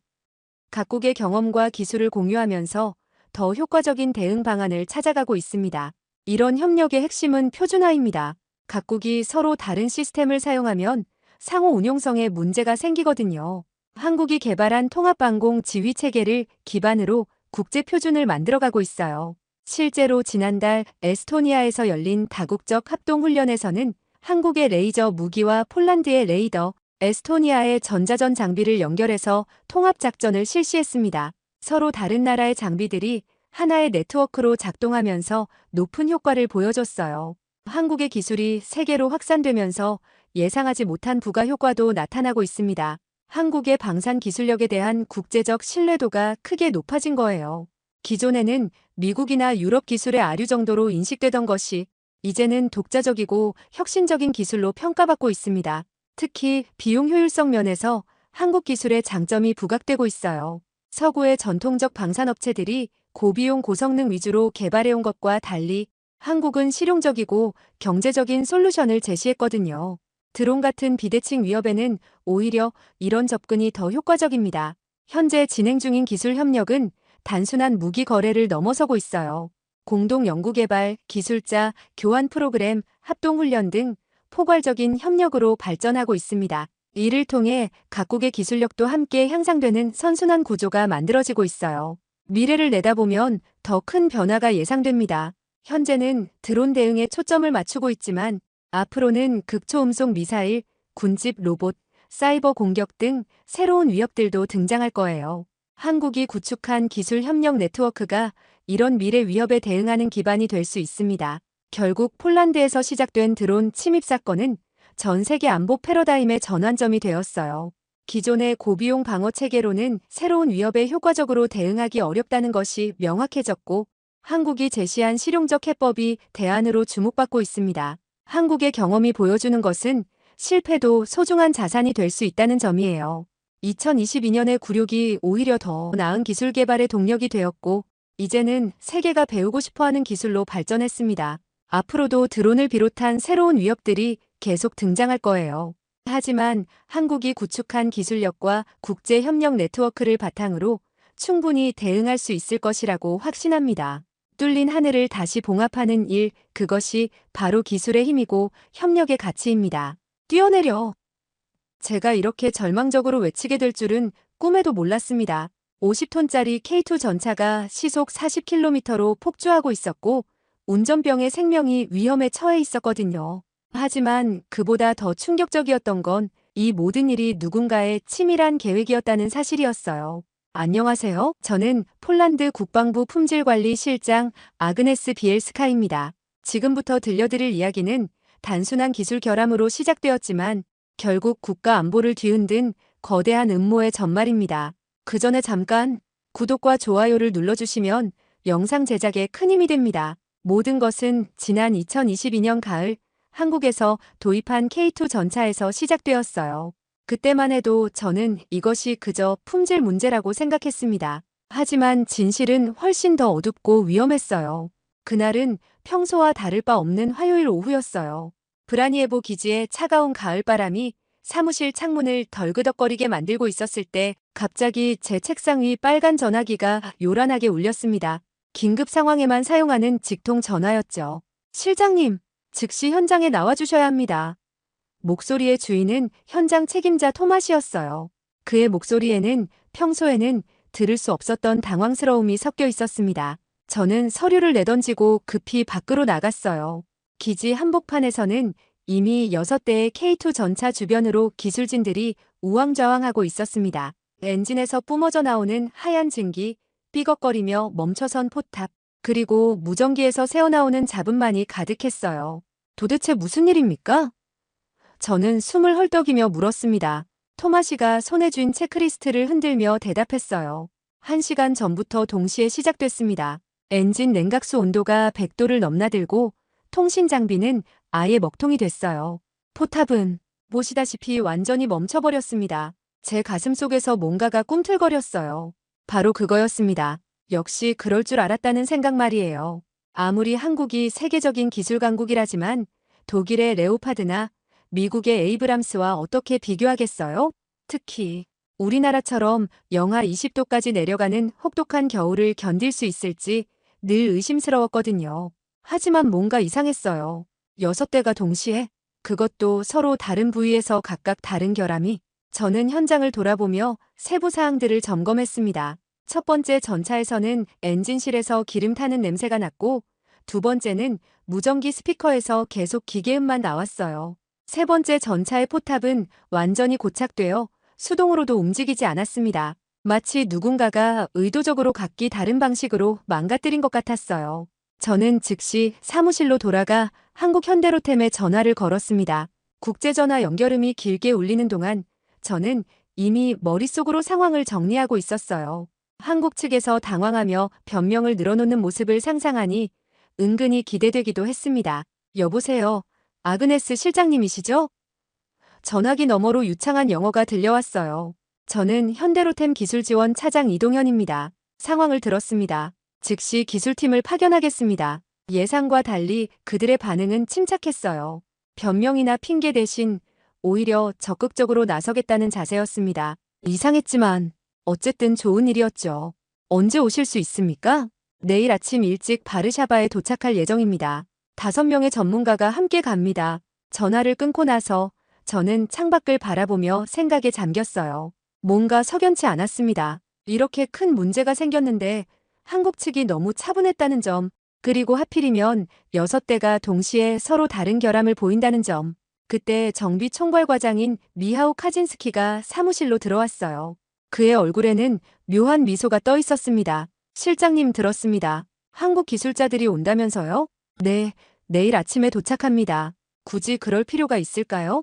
각국의 경험과 기술을 공유하면서 더 효과적인 대응 방안을 찾아가고 있습니다. 이런 협력의 핵심은 표준화입니다. 각국이 서로 다른 시스템을 사용하면 상호 운용성에 문제가 생기거든요. 한국이 개발한 통합방공 지휘 체계를 기반으로 국제 표준을 만들어가고 있어요. 실제로 지난달 에스토니아에서 열린 다국적 합동훈련에서는 한국의 레이저 무기와 폴란드의 레이더, 에스토니아의 전자전 장비를 연결해서 통합작전을 실시했습니다. 서로 다른 나라의 장비들이 하나의 네트워크로 작동하면서 높은 효과를 보여줬어요. 한국의 기술이 세계로 확산되면서 예상하지 못한 부가 효과도 나타나고 있습니다. 한국의 방산 기술력에 대한 국제적 신뢰도가 크게 높아진 거예요. 기존에는 미국이나 유럽 기술의 아류 정도로 인식되던 것이 이제는 독자적이고 혁신적인 기술로 평가받고 있습니다. 특히 비용 효율성 면에서 한국 기술의 장점이 부각되고 있어요. 서구의 전통적 방산업체들이 고비용 고성능 위주로 개발해온 것과 달리 한국은 실용적이고 경제적인 솔루션을 제시했거든요. 드론 같은 비대칭 위협에는 오히려 이런 접근이 더 효과적입니다. 현재 진행 중인 기술 협력은 단순한 무기 거래를 넘어서고 있어요. 공동 연구개발, 기술자, 교환 프로그램, 합동훈련 등 포괄적인 협력으로 발전하고 있습니다. 이를 통해 각국의 기술력도 함께 향상되는 선순환 구조가 만들어지고 있어요. 미래를 내다보면 더 큰 변화가 예상됩니다. 현재는 드론 대응에 초점을 맞추고 있지만 앞으로는 극초음속 미사일, 군집 로봇, 사이버 공격 등 새로운 위협들도 등장할 거예요. 한국이 구축한 기술 협력 네트워크가 이런 미래 위협에 대응하는 기반이 될 수 있습니다. 결국 폴란드에서 시작된 드론 침입 사건은 전 세계 안보 패러다임의 전환점이 되었어요. 기존의 고비용 방어 체계로는 새로운 위협에 효과적으로 대응하기 어렵다는 것이 명확해졌고 한국이 제시한 실용적 해법이 대안으로 주목받고 있습니다. 한국의 경험이 보여주는 것은 실패도 소중한 자산이 될 수 있다는 점이에요. 2022년의 굴욕이 오히려 더 나은 기술 개발의 동력이 되었고 이제는 세계가 배우고 싶어하는 기술로 발전했습니다. 앞으로도 드론을 비롯한 새로운 위협들이 계속 등장할 거예요. 하지만 한국이 구축한 기술력과 국제 협력 네트워크를 바탕으로 충분히 대응할 수 있을 것이라고 확신합니다. 뚫린 하늘을 다시 봉합하는 일, 그것이 바로 기술의 힘이고 협력의 가치입니다. 뛰어내려! 제가 이렇게 절망적으로 외치게 될 줄은 꿈에도 몰랐습니다. 50톤짜리 K2 전차가 시속 40km로 폭주하고 있었고 운전병의 생명이 위험에 처해 있었거든요. 하지만 그보다 더 충격적이었던 건 이 모든 일이 누군가의 치밀한 계획이었다는 사실이었어요. 안녕하세요. 저는 폴란드 국방부 품질관리 실장 아그네스 비엘스카입니다. 지금부터 들려드릴 이야기는 단순한 기술 결함으로 시작되었지만 결국 국가 안보를 뒤흔든 거대한 음모의 전말입니다. 그 전에 잠깐 구독과 좋아요를 눌러주시면 영상 제작에 큰 힘이 됩니다. 모든 것은 지난 2022년 가을 한국에서 도입한 K2 전차에서 시작되었어요. 그때만 해도 저는 이것이 그저 품질 문제라고 생각했습니다. 하지만 진실은 훨씬 더 어둡고 위험했어요. 그날은 평소와 다를 바 없는 화요일 오후였어요. 브라니에보 기지의 차가운 가을바람이 사무실 창문을 덜그덕거리게 만들고 있었을 때 갑자기 제 책상 위 빨간 전화기가 요란하게 울렸습니다. 긴급 상황에만 사용하는 직통 전화였죠. 실장님, 즉시 현장에 나와주셔야 합니다. 목소리의 주인은 현장 책임자 토마시였어요. 그의 목소리에는 평소에는 들을 수 없었던 당황스러움이 섞여 있었습니다. 저는 서류를 내던지고 급히 밖으로 나갔어요. 기지 한복판에서는 이미 6대의 K2 전차 주변으로 기술진들이 우왕좌왕하고 있었습니다. 엔진에서 뿜어져 나오는 하얀 증기, 삐걱거리며 멈춰선 포탑, 그리고 무전기에서 새어나오는 잡음만이 가득했어요. 도대체 무슨 일입니까? 저는 숨을 헐떡이며 물었습니다. 토마시가 손에 쥔 체크리스트를 흔들며 대답했어요. 1시간 전부터 동시에 시작됐습니다. 엔진 냉각수 온도가 100도를 넘나들고 통신 장비는 아예 먹통이 됐어요. 포탑은 보시다시피 완전히 멈춰버렸습니다. 제 가슴 속에서 뭔가가 꿈틀거렸어요. 바로 그거였습니다. 역시 그럴 줄 알았다는 생각 말이에요. 아무리 한국이 세계적인 기술 강국이라지만 독일의 레오파드나 미국의 에이브람스와 어떻게 비교하겠어요? 특히 우리나라처럼 영하 20도까지 내려가는 혹독한 겨울을 견딜 수 있을지 늘 의심스러웠거든요. 하지만 뭔가 이상했어요. 6대가 동시에, 그것도 서로 다른 부위에서 각각 다른 결함이. 저는 현장을 돌아보며 세부 사항들을 점검했습니다. 첫 번째 전차에서는 엔진실에서 기름 타는 냄새가 났고, 두 번째는 무전기 스피커에서 계속 기계음만 나왔어요. 세 번째 전차의 포탑은 완전히 고착되어 수동으로도 움직이지 않았습니다. 마치 누군가가 의도적으로 각기 다른 방식으로 망가뜨린 것 같았어요. 저는 즉시 사무실로 돌아가 한국 현대로템에 전화를 걸었습니다. 국제전화 연결음이 길게 울리는 동안 저는 이미 머릿속으로 상황을 정리하고 있었어요. 한국 측에서 당황하며 변명을 늘어놓는 모습을 상상하니 은근히 기대되기도 했습니다. 여보세요. 아그네스 실장님이시죠? 전화기 너머로 유창한 영어가 들려왔어요. 저는 현대로템 기술지원 차장 이동현입니다. 상황을 들었습니다. 즉시 기술팀을 파견하겠습니다. 예상과 달리 그들의 반응은 침착했어요. 변명이나 핑계 대신 오히려 적극적으로 나서겠다는 자세였습니다. 이상했지만 어쨌든 좋은 일이었죠. 언제 오실 수 있습니까? 내일 아침 일찍 바르샤바에 도착할 예정입니다. 5명의 전문가가 함께 갑니다. 전화를 끊고 나서 저는 창밖을 바라보며 생각에 잠겼어요. 뭔가 석연치 않았습니다. 이렇게 큰 문제가 생겼는데 한국 측이 너무 차분했다는 점, 그리고 하필이면 6대가 동시에 서로 다른 결함을 보인다는 점. 그때 정비 총괄과장인 미하우 카진스키가 사무실로 들어왔어요. 그의 얼굴에는 묘한 미소가 떠 있었습니다. 실장님 들었습니다. 한국 기술자들이 온다면서요? 네, 내일 아침에 도착합니다. 굳이 그럴 필요가 있을까요?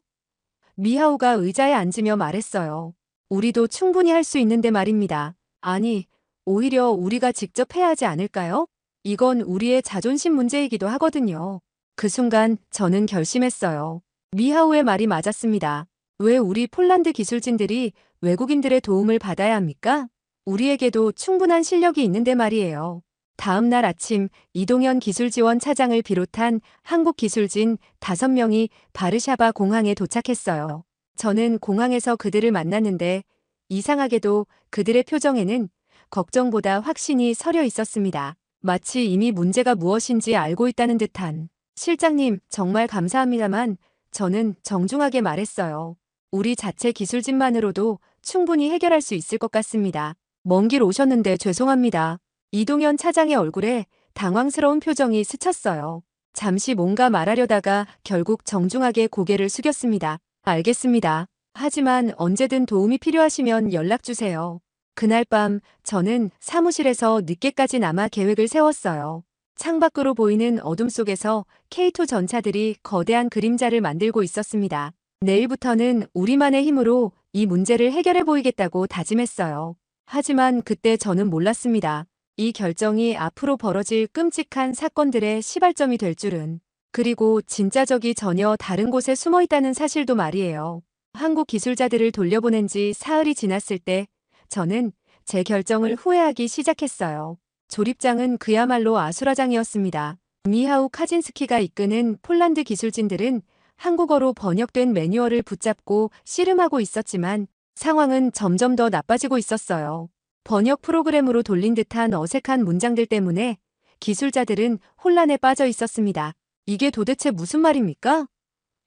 미하우가 의자에 앉으며 말했어요. 우리도 충분히 할 수 있는데 말입니다. 아니, 오히려 우리가 직접 해야 하지 않을까요? 이건 우리의 자존심 문제이기도 하거든요. 그 순간 저는 결심했어요. 미하우의 말이 맞았습니다. 왜 우리 폴란드 기술진들이 외국인들의 도움을 받아야 합니까? 우리에게도 충분한 실력이 있는데 말이에요. 다음 날 아침 이동현 기술지원 차장을 비롯한 한국 기술진 5명이 바르샤바 공항에 도착했어요. 저는 공항에서 그들을 만났는데 이상하게도 그들의 표정에는 걱정보다 확신이 서려 있었습니다. 마치 이미 문제가 무엇인지 알고 있다는 듯한. 실장님, 정말 감사합니다만 저는 정중하게 말했어요. 우리 자체 기술진만으로도 충분히 해결할 수 있을 것 같습니다. 먼 길 오셨는데 죄송합니다. 이동현 차장의 얼굴에 당황스러운 표정이 스쳤어요. 잠시 뭔가 말하려다가 결국 정중하게 고개를 숙였습니다. 알겠습니다. 하지만 언제든 도움이 필요하시면 연락주세요. 그날 밤 저는 사무실에서 늦게까지 남아 계획을 세웠어요. 창밖으로 보이는 어둠 속에서 K2 전차들이 거대한 그림자를 만들고 있었습니다. 내일부터는 우리만의 힘으로 이 문제를 해결해 보이겠다고 다짐했어요. 하지만 그때 저는 몰랐습니다. 이 결정이 앞으로 벌어질 끔찍한 사건들의 시발점이 될 줄은. 그리고 진짜 적이 전혀 다른 곳에 숨어 있다는 사실도 말이에요. 한국 기술자들을 돌려보낸 지 사흘이 지났을 때 저는 제 결정을 후회하기 시작했어요. 조립장은 그야말로 아수라장이었습니다. 미하우 카진스키가 이끄는 폴란드 기술진들은 한국어로 번역된 매뉴얼을 붙잡고 씨름하고 있었지만 상황은 점점 더 나빠지고 있었어요. 번역 프로그램으로 돌린 듯한 어색한 문장들 때문에 기술자들은 혼란에 빠져 있었습니다. 이게 도대체 무슨 말입니까?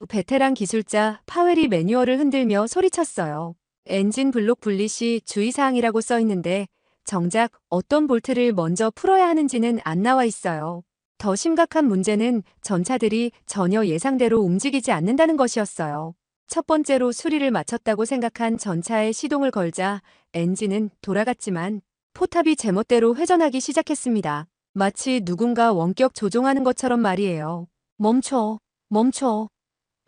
베테랑 기술자 파웰이 매뉴얼을 흔들며 소리쳤어요. 엔진 블록 분리시 주의사항이라고 써 있는데 정작 어떤 볼트를 먼저 풀어야 하는지는 안 나와 있어요. 더 심각한 문제는 전차들이 전혀 예상대로 움직이지 않는다는 것이었어요. 첫 번째로 수리를 마쳤다고 생각한 전차에 시동을 걸자 엔진은 돌아갔지만 포탑이 제멋대로 회전하기 시작했습니다. 마치 누군가 원격 조종하는 것처럼 말이에요. 멈춰, 멈춰.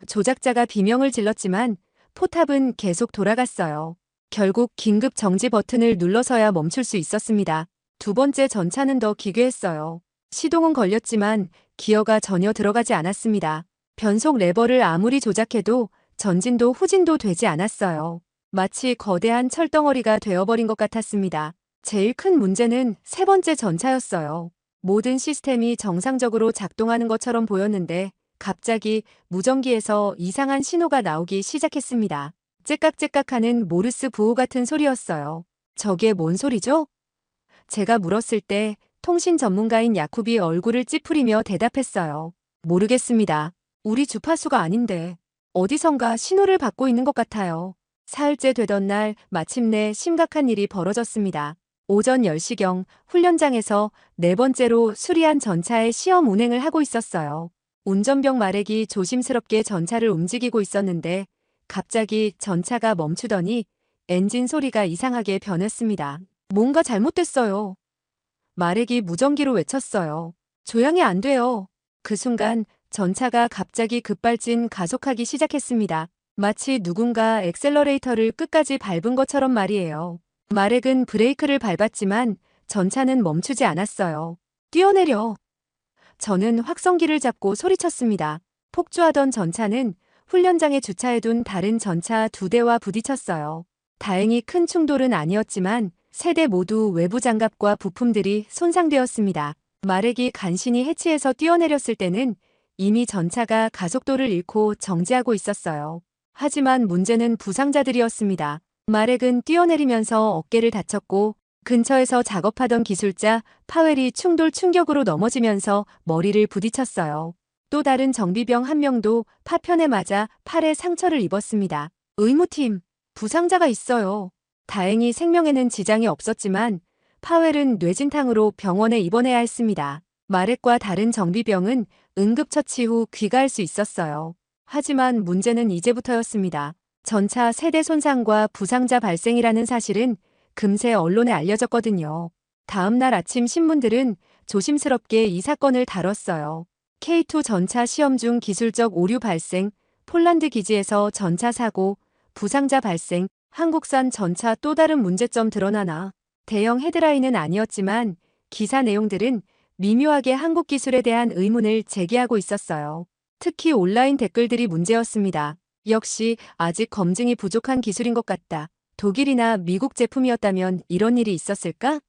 조작자가 비명을 질렀지만 포탑은 계속 돌아갔어요. 결국 긴급 정지 버튼을 눌러서야 멈출 수 있었습니다. 두 번째 전차는 더 기괴했어요. 시동은 걸렸지만 기어가 전혀 들어가지 않았습니다. 변속 레버를 아무리 조작해도 전진도 후진도 되지 않았어요. 마치 거대한 철덩어리가 되어버린 것 같았습니다. 제일 큰 문제는 세 번째 전차였어요. 모든 시스템이 정상적으로 작동하는 것처럼 보였는데 갑자기 무전기에서 이상한 신호가 나오기 시작했습니다. 째깍째깍하는 모르스 부호 같은 소리였어요. 저게 뭔 소리죠? 제가 물었을 때 통신 전문가인 야쿠비 얼굴을 찌푸리며 대답했어요. 모르겠습니다. 우리 주파수가 아닌데 어디선가 신호를 받고 있는 것 같아요. 사흘째 되던 날 마침내 심각한 일이 벌어졌습니다. 오전 10시경 훈련장에서 네 번째로 수리한 전차의 시험 운행을 하고 있었어요. 운전병 마렉이 조심스럽게 전차를 움직이고 있었는데 갑자기 전차가 멈추더니 엔진 소리가 이상하게 변했습니다. 뭔가 잘못됐어요. 마렉이 무전기로 외쳤어요. 조향이 안 돼요. 그 순간 전차가 갑자기 급발진 가속하기 시작했습니다. 마치 누군가 엑셀러레이터를 끝까지 밟은 것처럼 말이에요. 마렉은 브레이크를 밟았지만 전차는 멈추지 않았어요. 뛰어내려. 저는 확성기를 잡고 소리쳤습니다. 폭주하던 전차는 훈련장에 주차해둔 다른 전차 2대와 부딪혔어요. 다행히 큰 충돌은 아니었지만 세 대 모두 외부 장갑과 부품들이 손상되었습니다. 마렉이 간신히 해치해서 뛰어내렸을 때는 이미 전차가 가속도를 잃고 정지하고 있었어요. 하지만 문제는 부상자들이었습니다. 마렉은 뛰어내리면서 어깨를 다쳤고 근처에서 작업하던 기술자 파웰이 충돌 충격으로 넘어지면서 머리를 부딪혔어요. 또 다른 정비병 한 명도 파편에 맞아 팔에 상처를 입었습니다. 의무팀, 부상자가 있어요. 다행히 생명에는 지장이 없었지만 파웰은 뇌진탕으로 병원에 입원해야 했습니다. 마렉과 다른 정비병은 응급처치 후 귀가할 수 있었어요. 하지만 문제는 이제부터였습니다. 전차 세대 손상과 부상자 발생이라는 사실은 금세 언론에 알려졌거든요. 다음 날 아침 신문들은 조심스럽게 이 사건을 다뤘어요. K2 전차 시험 중 기술적 오류 발생, 폴란드 기지에서 전차 사고, 부상자 발생, 한국산 전차 또 다른 문제점 드러나나. 대형 헤드라인은 아니었지만 기사 내용들은 미묘하게 한국 기술에 대한 의문을 제기하고 있었어요. 특히 온라인 댓글들이 문제였습니다. 역시 아직 검증이 부족한 기술인 것 같다. 독일이나 미국 제품이었다면 이런 일이 있었을까?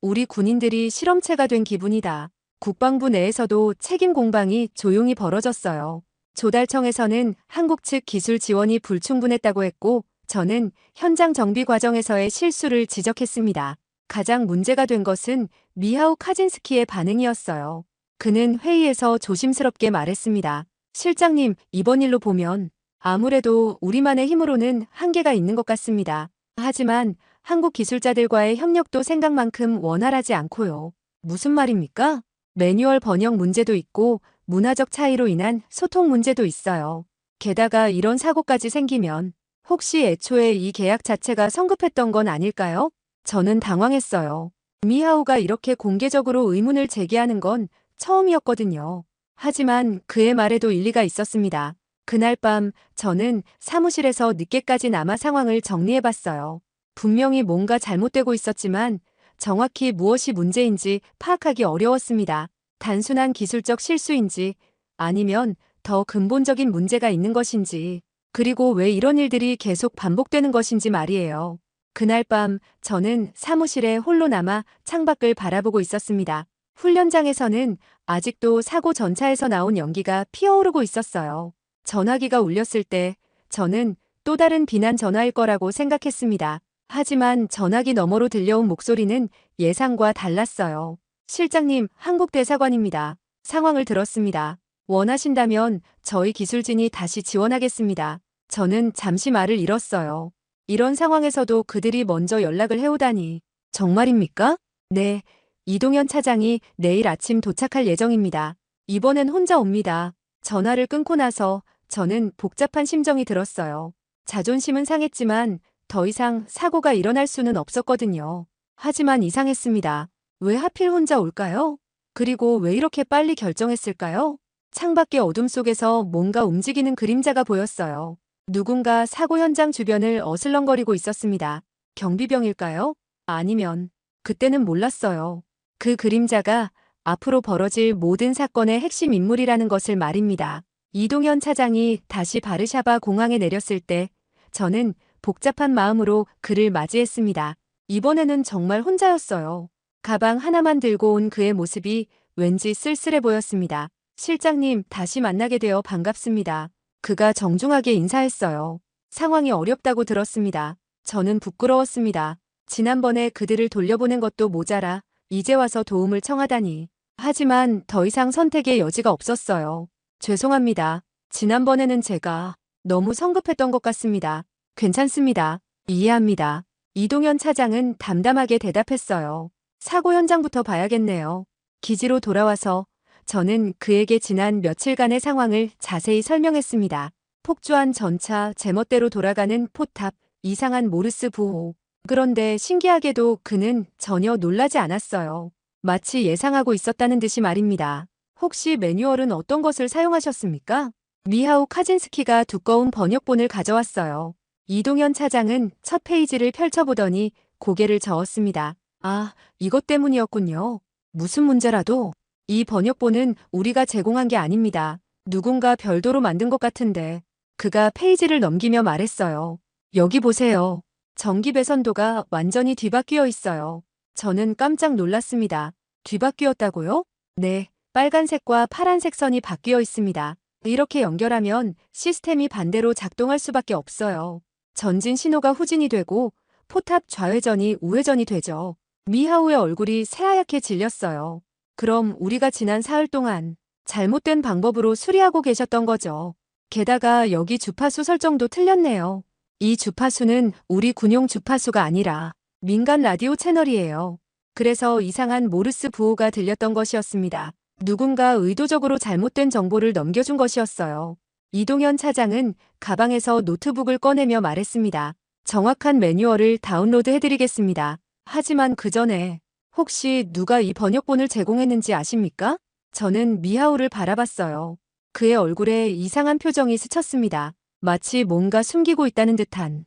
우리 군인들이 실험체가 된 기분이다. 국방부 내에서도 책임 공방이 조용히 벌어졌어요. 조달청에서는 한국 측 기술 지원이 불충분했다고 했고 저는 현장 정비 과정에서의 실수를 지적했습니다. 가장 문제가 된 것은 미하우 카진스키의 반응이었어요. 그는 회의에서 조심스럽게 말했습니다. 실장님, 이번 일로 보면 아무래도 우리만의 힘으로는 한계가 있는 것 같습니다. 하지만 한국 기술자들과의 협력도 생각만큼 원활하지 않고요. 무슨 말입니까? 매뉴얼 번역 문제도 있고 문화적 차이로 인한 소통 문제도 있어요. 게다가 이런 사고까지 생기면 혹시 애초에 이 계약 자체가 성급했던 건 아닐까요? 저는 당황했어요. 미하우가 이렇게 공개적으로 의문을 제기하는 건 처음이었거든요. 하지만 그의 말에도 일리가 있었습니다. 그날 밤 저는 사무실에서 늦게까지 남아 상황을 정리해봤어요. 분명히 뭔가 잘못되고 있었지만 정확히 무엇이 문제인지 파악하기 어려웠습니다. 단순한 기술적 실수인지 아니면 더 근본적인 문제가 있는 것인지 그리고 왜 이런 일들이 계속 반복되는 것인지 말이에요. 그날 밤 저는 사무실에 홀로 남아 창밖을 바라보고 있었습니다. 훈련장에서는 아직도 사고 전차에서 나온 연기가 피어오르고 있었어요. 전화기가 울렸을 때 저는 또 다른 비난 전화일 거라고 생각했습니다. 하지만 전화기 너머로 들려온 목소리는 예상과 달랐어요. 실장님, 한국 대사관입니다. 상황을 들었습니다. 원하신다면 저희 기술진이 다시 지원하겠습니다. 저는 잠시 말을 잃었어요. 이런 상황에서도 그들이 먼저 연락을 해오다니. 정말입니까? 네, 이동현 차장이 내일 아침 도착할 예정입니다. 이번엔 혼자 옵니다. 전화를 끊고 나서 저는 복잡한 심정이 들었어요. 자존심은 상했지만 더 이상 사고가 일어날 수는 없었거든요. 하지만 이상했습니다. 왜 하필 혼자 올까요? 그리고 왜 이렇게 빨리 결정했을까요? 창밖의 어둠 속에서 뭔가 움직이는 그림자가 보였어요. 누군가 사고 현장 주변을 어슬렁거리고 있었습니다. 경비병일까요? 아니면 그때는 몰랐어요. 그 그림자가 앞으로 벌어질 모든 사건의 핵심 인물이라는 것을 말입니다. 이동현 차장이 다시 바르샤바 공항에 내렸을 때 저는 복잡한 마음으로 그를 맞이했습니다. 이번에는 정말 혼자였어요. 가방 하나만 들고 온 그의 모습이 왠지 쓸쓸해 보였습니다. 실장님, 다시 만나게 되어 반갑습니다. 그가 정중하게 인사했어요. 상황이 어렵다고 들었습니다. 저는 부끄러웠습니다. 지난번에 그들을 돌려보낸 것도 모자라 이제 와서 도움을 청하다니. 하지만 더 이상 선택의 여지가 없었어요. 죄송합니다. 지난번에는 제가 너무 성급했던 것 같습니다. 괜찮습니다. 이해합니다. 이동현 차장은 담담하게 대답했어요. 사고 현장부터 봐야겠네요. 기지로 돌아와서 저는 그에게 지난 며칠간의 상황을 자세히 설명했습니다. 폭주한 전차, 제멋대로 돌아가는 포탑, 이상한 모르스 부호. 그런데 신기하게도 그는 전혀 놀라지 않았어요. 마치 예상하고 있었다는 듯이 말입니다. 혹시 매뉴얼은 어떤 것을 사용하셨습니까? 미하우 카진스키가 두꺼운 번역본을 가져왔어요. 이동현 차장은 첫 페이지를 펼쳐보더니 고개를 저었습니다. 아, 이것 때문이었군요. 무슨 문제라도 이 번역본은 우리가 제공한 게 아닙니다. 누군가 별도로 만든 것 같은데. 그가 페이지를 넘기며 말했어요. 여기 보세요. 전기 배선도가 완전히 뒤바뀌어 있어요. 저는 깜짝 놀랐습니다. 뒤바뀌었다고요? 네, 빨간색과 파란색 선이 바뀌어 있습니다. 이렇게 연결하면 시스템이 반대로 작동할 수밖에 없어요. 전진 신호가 후진이 되고 포탑 좌회전이 우회전이 되죠. 미하우의 얼굴이 새하얗게 질렸어요. 그럼 우리가 지난 사흘 동안 잘못된 방법으로 수리하고 계셨던 거죠. 게다가 여기 주파수 설정도 틀렸네요. 이 주파수는 우리 군용 주파수가 아니라 민간 라디오 채널이에요. 그래서 이상한 모르스 부호가 들렸던 것이었습니다. 누군가 의도적으로 잘못된 정보를 넘겨준 것이었어요. 이동현 차장은 가방에서 노트북을 꺼내며 말했습니다. 정확한 매뉴얼을 다운로드 해드리겠습니다. 하지만 그 전에 혹시 누가 이 번역본을 제공했는지 아십니까? 저는 미하우를 바라봤어요. 그의 얼굴에 이상한 표정이 스쳤습니다. 마치 뭔가 숨기고 있다는 듯한.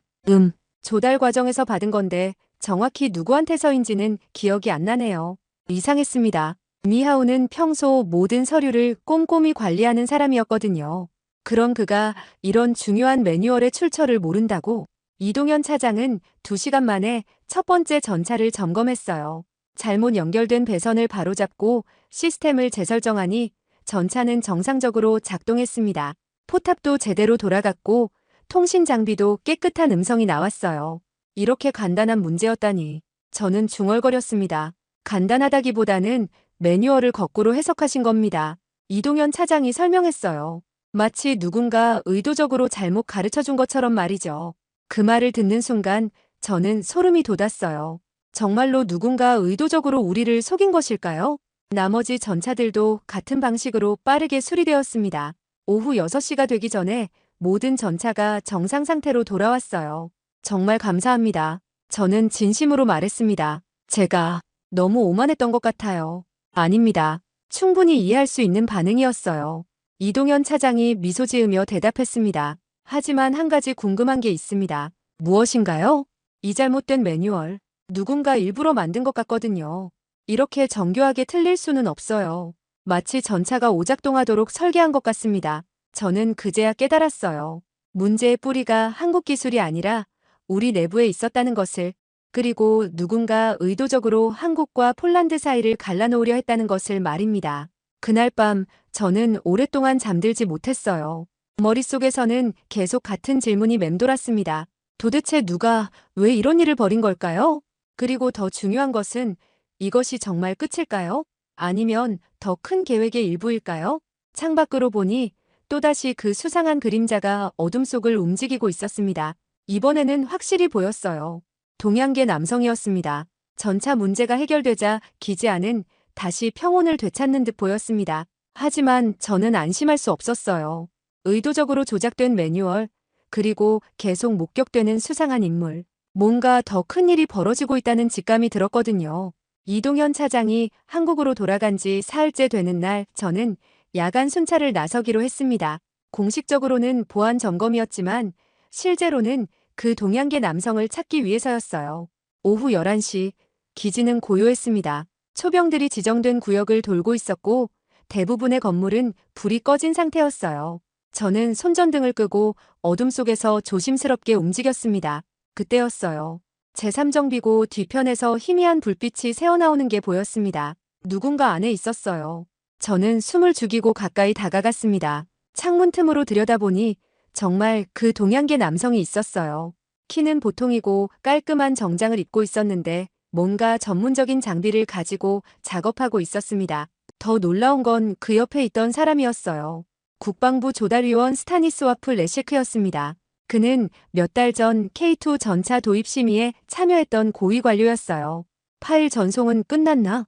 조달 과정에서 받은 건데 정확히 누구한테서인지는 기억이 안 나네요. 이상했습니다. 미하우는 평소 모든 서류를 꼼꼼히 관리하는 사람이었거든요. 그런 그가 이런 중요한 매뉴얼의 출처를 모른다고? 이동현 차장은 2시간 만에 첫 번째 전차를 점검했어요. 잘못 연결된 배선을 바로잡고 시스템을 재설정하니 전차는 정상적으로 작동했습니다. 포탑도 제대로 돌아갔고 통신 장비도 깨끗한 음성이 나왔어요. 이렇게 간단한 문제였다니. 저는 중얼거렸습니다. 간단하다기보다는 매뉴얼을 거꾸로 해석하신 겁니다. 이동현 차장이 설명했어요. 마치 누군가 의도적으로 잘못 가르쳐준 것처럼 말이죠. 그 말을 듣는 순간 저는 소름이 돋았어요. 정말로 누군가 의도적으로 우리를 속인 것일까요? 나머지 전차들도 같은 방식으로 빠르게 수리되었습니다. 오후 6시가 되기 전에 모든 전차가 정상 상태로 돌아왔어요. 정말 감사합니다. 저는 진심으로 말했습니다. 제가 너무 오만했던 것 같아요. 아닙니다. 충분히 이해할 수 있는 반응이었어요. 이동현 차장이 미소 지으며 대답했습니다. 하지만 한 가지 궁금한 게 있습니다. 무엇인가요? 이 잘못된 매뉴얼. 누군가 일부러 만든 것 같거든요. 이렇게 정교하게 틀릴 수는 없어요. 마치 전차가 오작동하도록 설계한 것 같습니다. 저는 그제야 깨달았어요. 문제의 뿌리가 한국 기술이 아니라 우리 내부에 있었다는 것을, 그리고 누군가 의도적으로 한국과 폴란드 사이를 갈라놓으려 했다는 것을 말입니다. 그날 밤 저는 오랫동안 잠들지 못했어요. 머릿속에서는 계속 같은 질문이 맴돌았습니다. 도대체 누가 왜 이런 일을 벌인 걸까요? 그리고 더 중요한 것은 이것이 정말 끝일까요? 아니면 더 큰 계획의 일부일까요? 창밖으로 보니 또다시 그 수상한 그림자가 어둠 속을 움직이고 있었습니다. 이번에는 확실히 보였어요. 동양계 남성이었습니다. 전차 문제가 해결되자 기지 안은 다시 평온을 되찾는 듯 보였습니다. 하지만 저는 안심할 수 없었어요. 의도적으로 조작된 매뉴얼, 그리고 계속 목격되는 수상한 인물. 뭔가 더 큰 일이 벌어지고 있다는 직감이 들었거든요. 이동현 차장이 한국으로 돌아간 지 사흘째 되는 날 저는 야간 순찰을 나서기로 했습니다. 공식적으로는 보안 점검이었지만 실제로는 그 동양계 남성을 찾기 위해서였어요. 오후 11시 기지는 고요했습니다. 초병들이 지정된 구역을 돌고 있었고 대부분의 건물은 불이 꺼진 상태였어요. 저는 손전등을 끄고 어둠 속에서 조심스럽게 움직였습니다. 그때였어요. 제3정비고 뒤편에서 희미한 불빛이 새어나오는 게 보였습니다. 누군가 안에 있었어요. 저는 숨을 죽이고 가까이 다가갔습니다. 창문 틈으로 들여다보니 정말 그 동양계 남성이 있었어요. 키는 보통이고 깔끔한 정장을 입고 있었는데 뭔가 전문적인 장비를 가지고 작업하고 있었습니다. 더 놀라운 건 그 옆에 있던 사람이었어요. 국방부 조달위원 스타니스와프 레셰크였습니다. 그는 몇 달 전 K2 전차 도입 심의에 참여했던 고위 관료였어요. 파일 전송은 끝났나?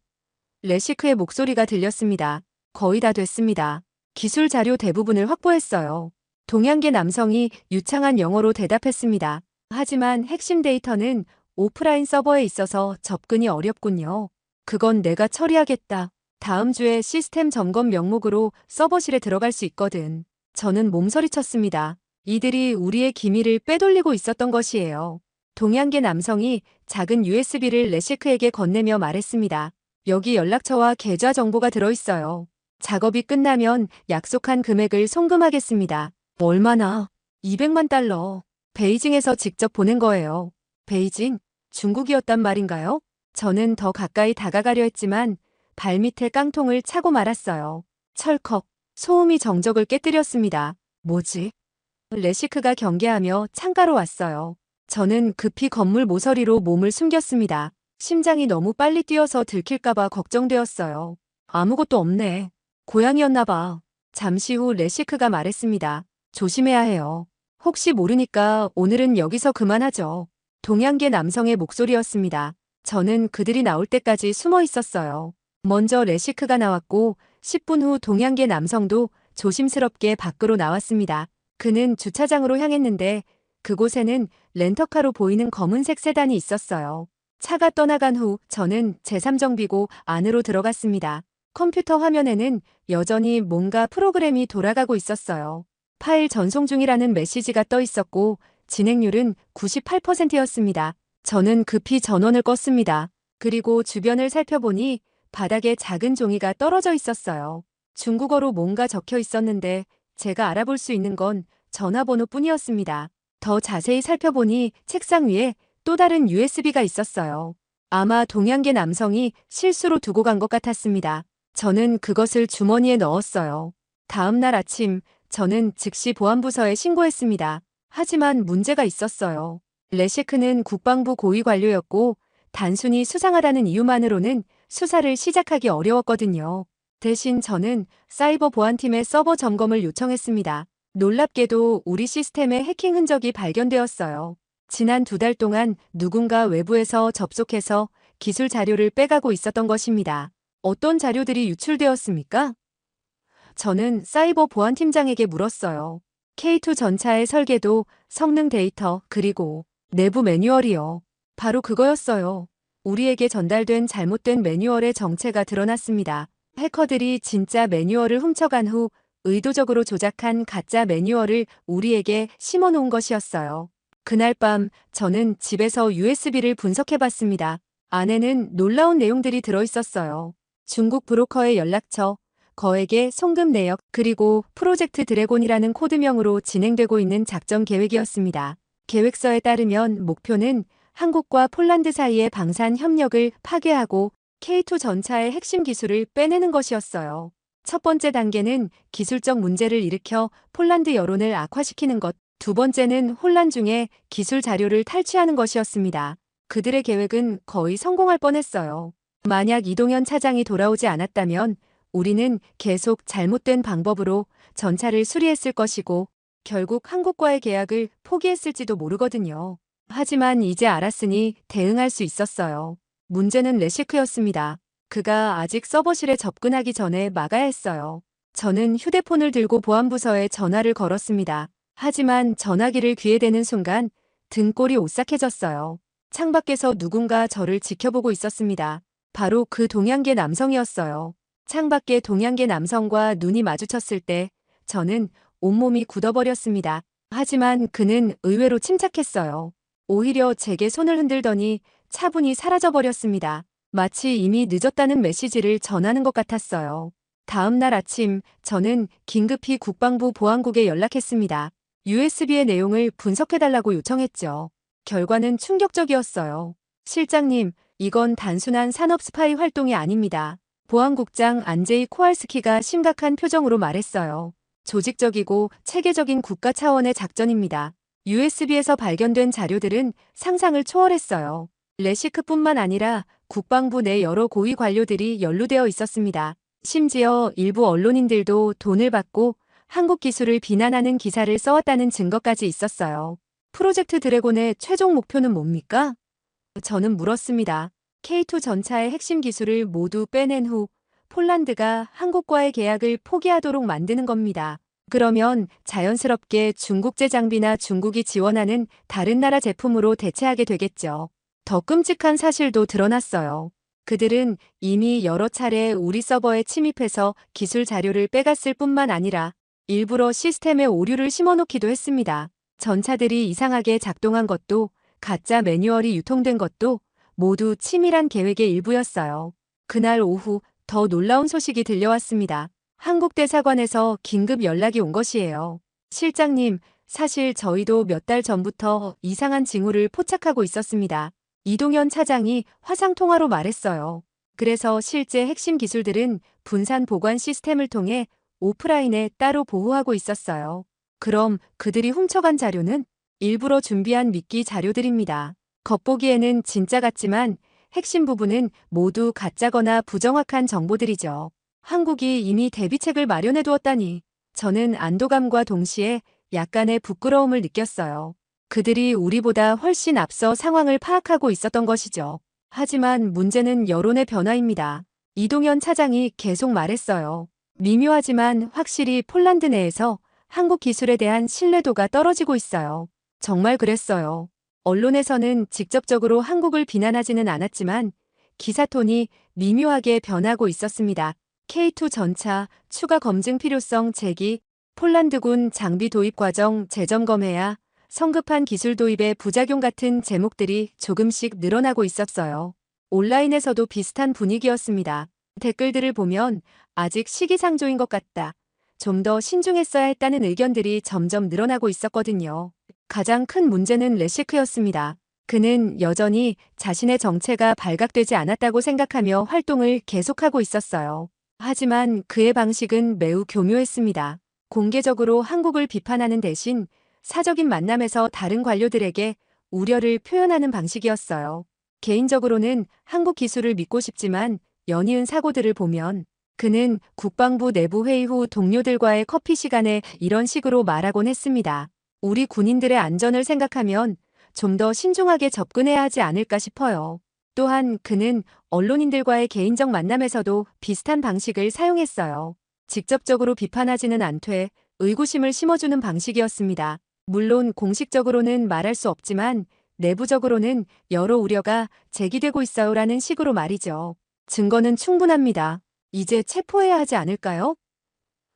레시크의 목소리가 들렸습니다. 거의 다 됐습니다. 기술 자료 대부분을 확보했어요. 동양계 남성이 유창한 영어로 대답했습니다. 하지만 핵심 데이터는 오프라인 서버에 있어서 접근이 어렵군요. 그건 내가 처리하겠다. 다음 주에 시스템 점검 명목으로 서버실에 들어갈 수 있거든. 저는 몸서리쳤습니다. 이들이 우리의 기밀을 빼돌리고 있었던 것이에요. 동양계 남성이 작은 USB를 레시크에게 건네며 말했습니다. 여기 연락처와 계좌 정보가 들어있어요. 작업이 끝나면 약속한 금액을 송금하겠습니다. 얼마나? 200만 달러. 베이징에서 직접 보낸 거예요. 베이징? 중국이었단 말인가요? 저는 더 가까이 다가가려 했지만 발밑에 깡통을 차고 말았어요. 철컥. 소음이 정적을 깨뜨렸습니다. 뭐지? 레시크가 경계하며 창가로 왔어요. 저는 급히 건물 모서리로 몸을 숨겼습니다. 심장이 너무 빨리 뛰어서 들킬까봐 걱정되었어요. 아무것도 없네. 고양이였나 봐. 잠시 후 레시크가 말했습니다. 조심해야 해요. 혹시 모르니까 오늘은 여기서 그만하죠. 동양계 남성의 목소리였습니다. 저는 그들이 나올 때까지 숨어 있었어요. 먼저 레시크가 나왔고 10분 후 동양계 남성도 조심스럽게 밖으로 나왔습니다. 그는 주차장으로 향했는데 그곳에는 렌터카로 보이는 검은색 세단이 있었어요. 차가 떠나간 후 저는 제3정비고 안으로 들어갔습니다. 컴퓨터 화면에는 여전히 뭔가 프로그램이 돌아가고 있었어요. 파일 전송 중이라는 메시지가 떠 있었고 진행률은 98%였습니다. 저는 급히 전원을 껐습니다. 그리고 주변을 살펴보니 바닥에 작은 종이가 떨어져 있었어요. 중국어로 뭔가 적혀 있었는데 제가 알아볼 수 있는 건 전화번호뿐이었습니다. 더 자세히 살펴보니 책상 위에 또 다른 USB가 있었어요. 아마 동양계 남성이 실수로 두고 간 것 같았습니다. 저는 그것을 주머니에 넣었어요. 다음 날 아침 저는 즉시 보안부서에 신고했습니다. 하지만 문제가 있었어요. 레시크는 국방부 고위 관료였고 단순히 수상하다는 이유만으로는 수사를 시작하기 어려웠거든요. 대신 저는 사이버 보안팀의 서버 점검을 요청했습니다. 놀랍게도 우리 시스템에 해킹 흔적이 발견되었어요. 지난 2달 동안 누군가 외부에서 접속해서 기술 자료를 빼가고 있었던 것입니다. 어떤 자료들이 유출되었습니까? 저는 사이버 보안팀장에게 물었어요. K2 전차의 설계도, 성능 데이터, 그리고 내부 매뉴얼이요. 바로 그거였어요. 우리에게 전달된 잘못된 매뉴얼의 정체가 드러났습니다. 해커들이 진짜 매뉴얼을 훔쳐간 후 의도적으로 조작한 가짜 매뉴얼을 우리에게 심어놓은 것이었어요. 그날 밤 저는 집에서 USB를 분석해봤습니다. 안에는 놀라운 내용들이 들어있었어요. 중국 브로커의 연락처, 거액의 송금 내역, 그리고 프로젝트 드래곤이라는 코드명으로 진행되고 있는 작전 계획이었습니다. 계획서에 따르면 목표는 한국과 폴란드 사이의 방산 협력을 파괴하고 K2 전차의 핵심 기술을 빼내는 것이었어요. 첫 번째 단계는 기술적 문제를 일으켜 폴란드 여론을 악화시키는 것, 두 번째는 혼란 중에 기술 자료를 탈취하는 것이었습니다. 그들의 계획은 거의 성공할 뻔했어요. 만약 이동현 차장이 돌아오지 않았다면 우리는 계속 잘못된 방법으로 전차를 수리했을 것이고 결국 한국과의 계약을 포기했을지도 모르거든요. 하지만 이제 알았으니 대응할 수 있었어요. 문제는 레시크였습니다. 그가 아직 서버실에 접근하기 전에 막아야 했어요. 저는 휴대폰을 들고 보안부서에 전화를 걸었습니다. 하지만 전화기를 귀에 대는 순간 등골이 오싹해졌어요. 창밖에서 누군가 저를 지켜보고 있었습니다. 바로 그 동양계 남성이었어요. 창밖의 동양계 남성과 눈이 마주쳤을 때 저는 온몸이 굳어버렸습니다. 하지만 그는 의외로 침착했어요. 오히려 제게 손을 흔들더니 차분히 사라져버렸습니다. 마치 이미 늦었다는 메시지를 전하는 것 같았어요. 다음 날 아침 저는 긴급히 국방부 보안국에 연락했습니다. USB의 내용을 분석해달라고 요청했죠. 결과는 충격적이었어요. 실장님, 이건 단순한 산업 스파이 활동이 아닙니다. 보안국장 안제이 코알스키가 심각한 표정으로 말했어요. 조직적이고 체계적인 국가 차원의 작전입니다. USB에서 발견된 자료들은 상상을 초월했어요. 레시크뿐만 아니라 국방부 내 여러 고위 관료들이 연루되어 있었습니다. 심지어 일부 언론인들도 돈을 받고 한국 기술을 비난하는 기사를 써왔다는 증거까지 있었어요. 프로젝트 드래곤의 최종 목표는 뭡니까? 저는 물었습니다. K2 전차의 핵심 기술을 모두 빼낸 후 폴란드가 한국과의 계약을 포기하도록 만드는 겁니다. 그러면 자연스럽게 중국제 장비나 중국이 지원하는 다른 나라 제품으로 대체하게 되겠죠. 더 끔찍한 사실도 드러났어요. 그들은 이미 여러 차례 우리 서버에 침입해서 기술 자료를 빼갔을 뿐만 아니라 일부러 시스템에 오류를 심어놓기도 했습니다. 전차들이 이상하게 작동한 것도 가짜 매뉴얼이 유통된 것도 모두 치밀한 계획의 일부였어요. 그날 오후 더 놀라운 소식이 들려왔습니다. 한국 대사관에서 긴급 연락이 온 것이에요. 실장님, 사실 저희도 몇 달 전부터 이상한 징후를 포착하고 있었습니다. 이동현 차장이 화상통화로 말했어요. 그래서 실제 핵심 기술들은 분산 보관 시스템을 통해 오프라인에 따로 보호하고 있었어요. 그럼 그들이 훔쳐간 자료는 일부러 준비한 미끼 자료들입니다. 겉보기에는 진짜 같지만 핵심 부분은 모두 가짜거나 부정확한 정보들이죠. 한국이 이미 대비책을 마련해 두었다니 저는 안도감과 동시에 약간의 부끄러움을 느꼈어요. 그들이 우리보다 훨씬 앞서 상황을 파악하고 있었던 것이죠. 하지만 문제는 여론의 변화입니다. 이동현 차장이 계속 말했어요. 미묘하지만 확실히 폴란드 내에서 한국 기술에 대한 신뢰도가 떨어지고 있어요. 정말 그랬어요. 언론에서는 직접적으로 한국을 비난하지는 않았지만 기사 톤이 미묘하게 변하고 있었습니다. K2 전차 추가 검증 필요성 제기, 폴란드군 장비 도입 과정 재점검해야, 성급한 기술 도입의 부작용 같은 제목들이 조금씩 늘어나고 있었어요. 온라인에서도 비슷한 분위기였습니다. 댓글들을 보면 아직 시기상조인 것 같다. 좀 더 신중했어야 했다는 의견들이 점점 늘어나고 있었거든요. 가장 큰 문제는 레시크였습니다. 그는 여전히 자신의 정체가 발각되지 않았다고 생각하며 활동을 계속하고 있었어요. 하지만 그의 방식은 매우 교묘했습니다. 공개적으로 한국을 비판하는 대신 사적인 만남에서 다른 관료들에게 우려를 표현하는 방식이었어요. 개인적으로는 한국 기술을 믿고 싶지만 연이은 사고들을 보면 그는 국방부 내부 회의 후 동료들과의 커피 시간에 이런 식으로 말하곤 했습니다. 우리 군인들의 안전을 생각하면 좀 더 신중하게 접근해야 하지 않을까 싶어요. 또한 그는 언론인들과의 개인적 만남에서도 비슷한 방식을 사용했어요. 직접적으로 비판하지는 않되 의구심을 심어주는 방식이었습니다. 물론 공식적으로는 말할 수 없지만 내부적으로는 여러 우려가 제기되고 있어요라는 식으로 말이죠. 증거는 충분합니다. 이제 체포해야 하지 않을까요?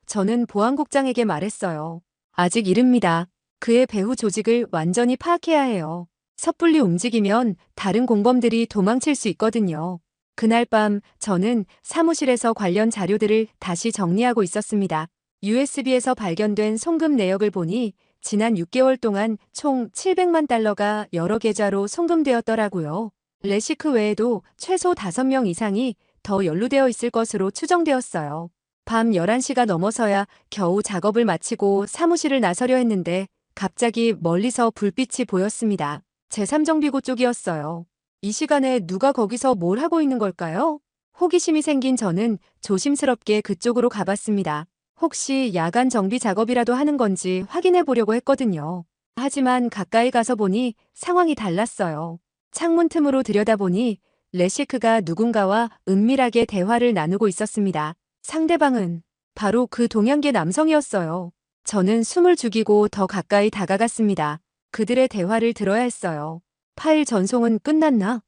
저는 보안국장에게 말했어요. 아직 이릅니다. 그의 배후 조직을 완전히 파악해야 해요. 섣불리 움직이면 다른 공범들이 도망칠 수 있거든요. 그날 밤 저는 사무실에서 관련 자료들을 다시 정리하고 있었습니다. USB에서 발견된 송금 내역을 보니 지난 6개월 동안 총 700만 달러가 여러 계좌로 송금되었더라고요. 레시크 외에도 최소 5명 이상이 더 연루되어 있을 것으로 추정되었어요. 밤 11시가 넘어서야 겨우 작업을 마치고 사무실을 나서려 했는데 갑자기 멀리서 불빛이 보였습니다. 제3정비구 쪽이었어요. 이 시간에 누가 거기서 뭘 하고 있는 걸까요? 호기심이 생긴 저는 조심스럽게 그쪽으로 가봤습니다. 혹시 야간 정비 작업이라도 하는 건지 확인해 보려고 했거든요. 하지만 가까이 가서 보니 상황이 달랐어요. 창문 틈으로 들여다보니 레시크가 누군가와 은밀하게 대화를 나누고 있었습니다. 상대방은 바로 그 동양계 남성이었어요. 저는 숨을 죽이고 더 가까이 다가갔습니다. 그들의 대화를 들어야 했어요. 파일 전송은 끝났나?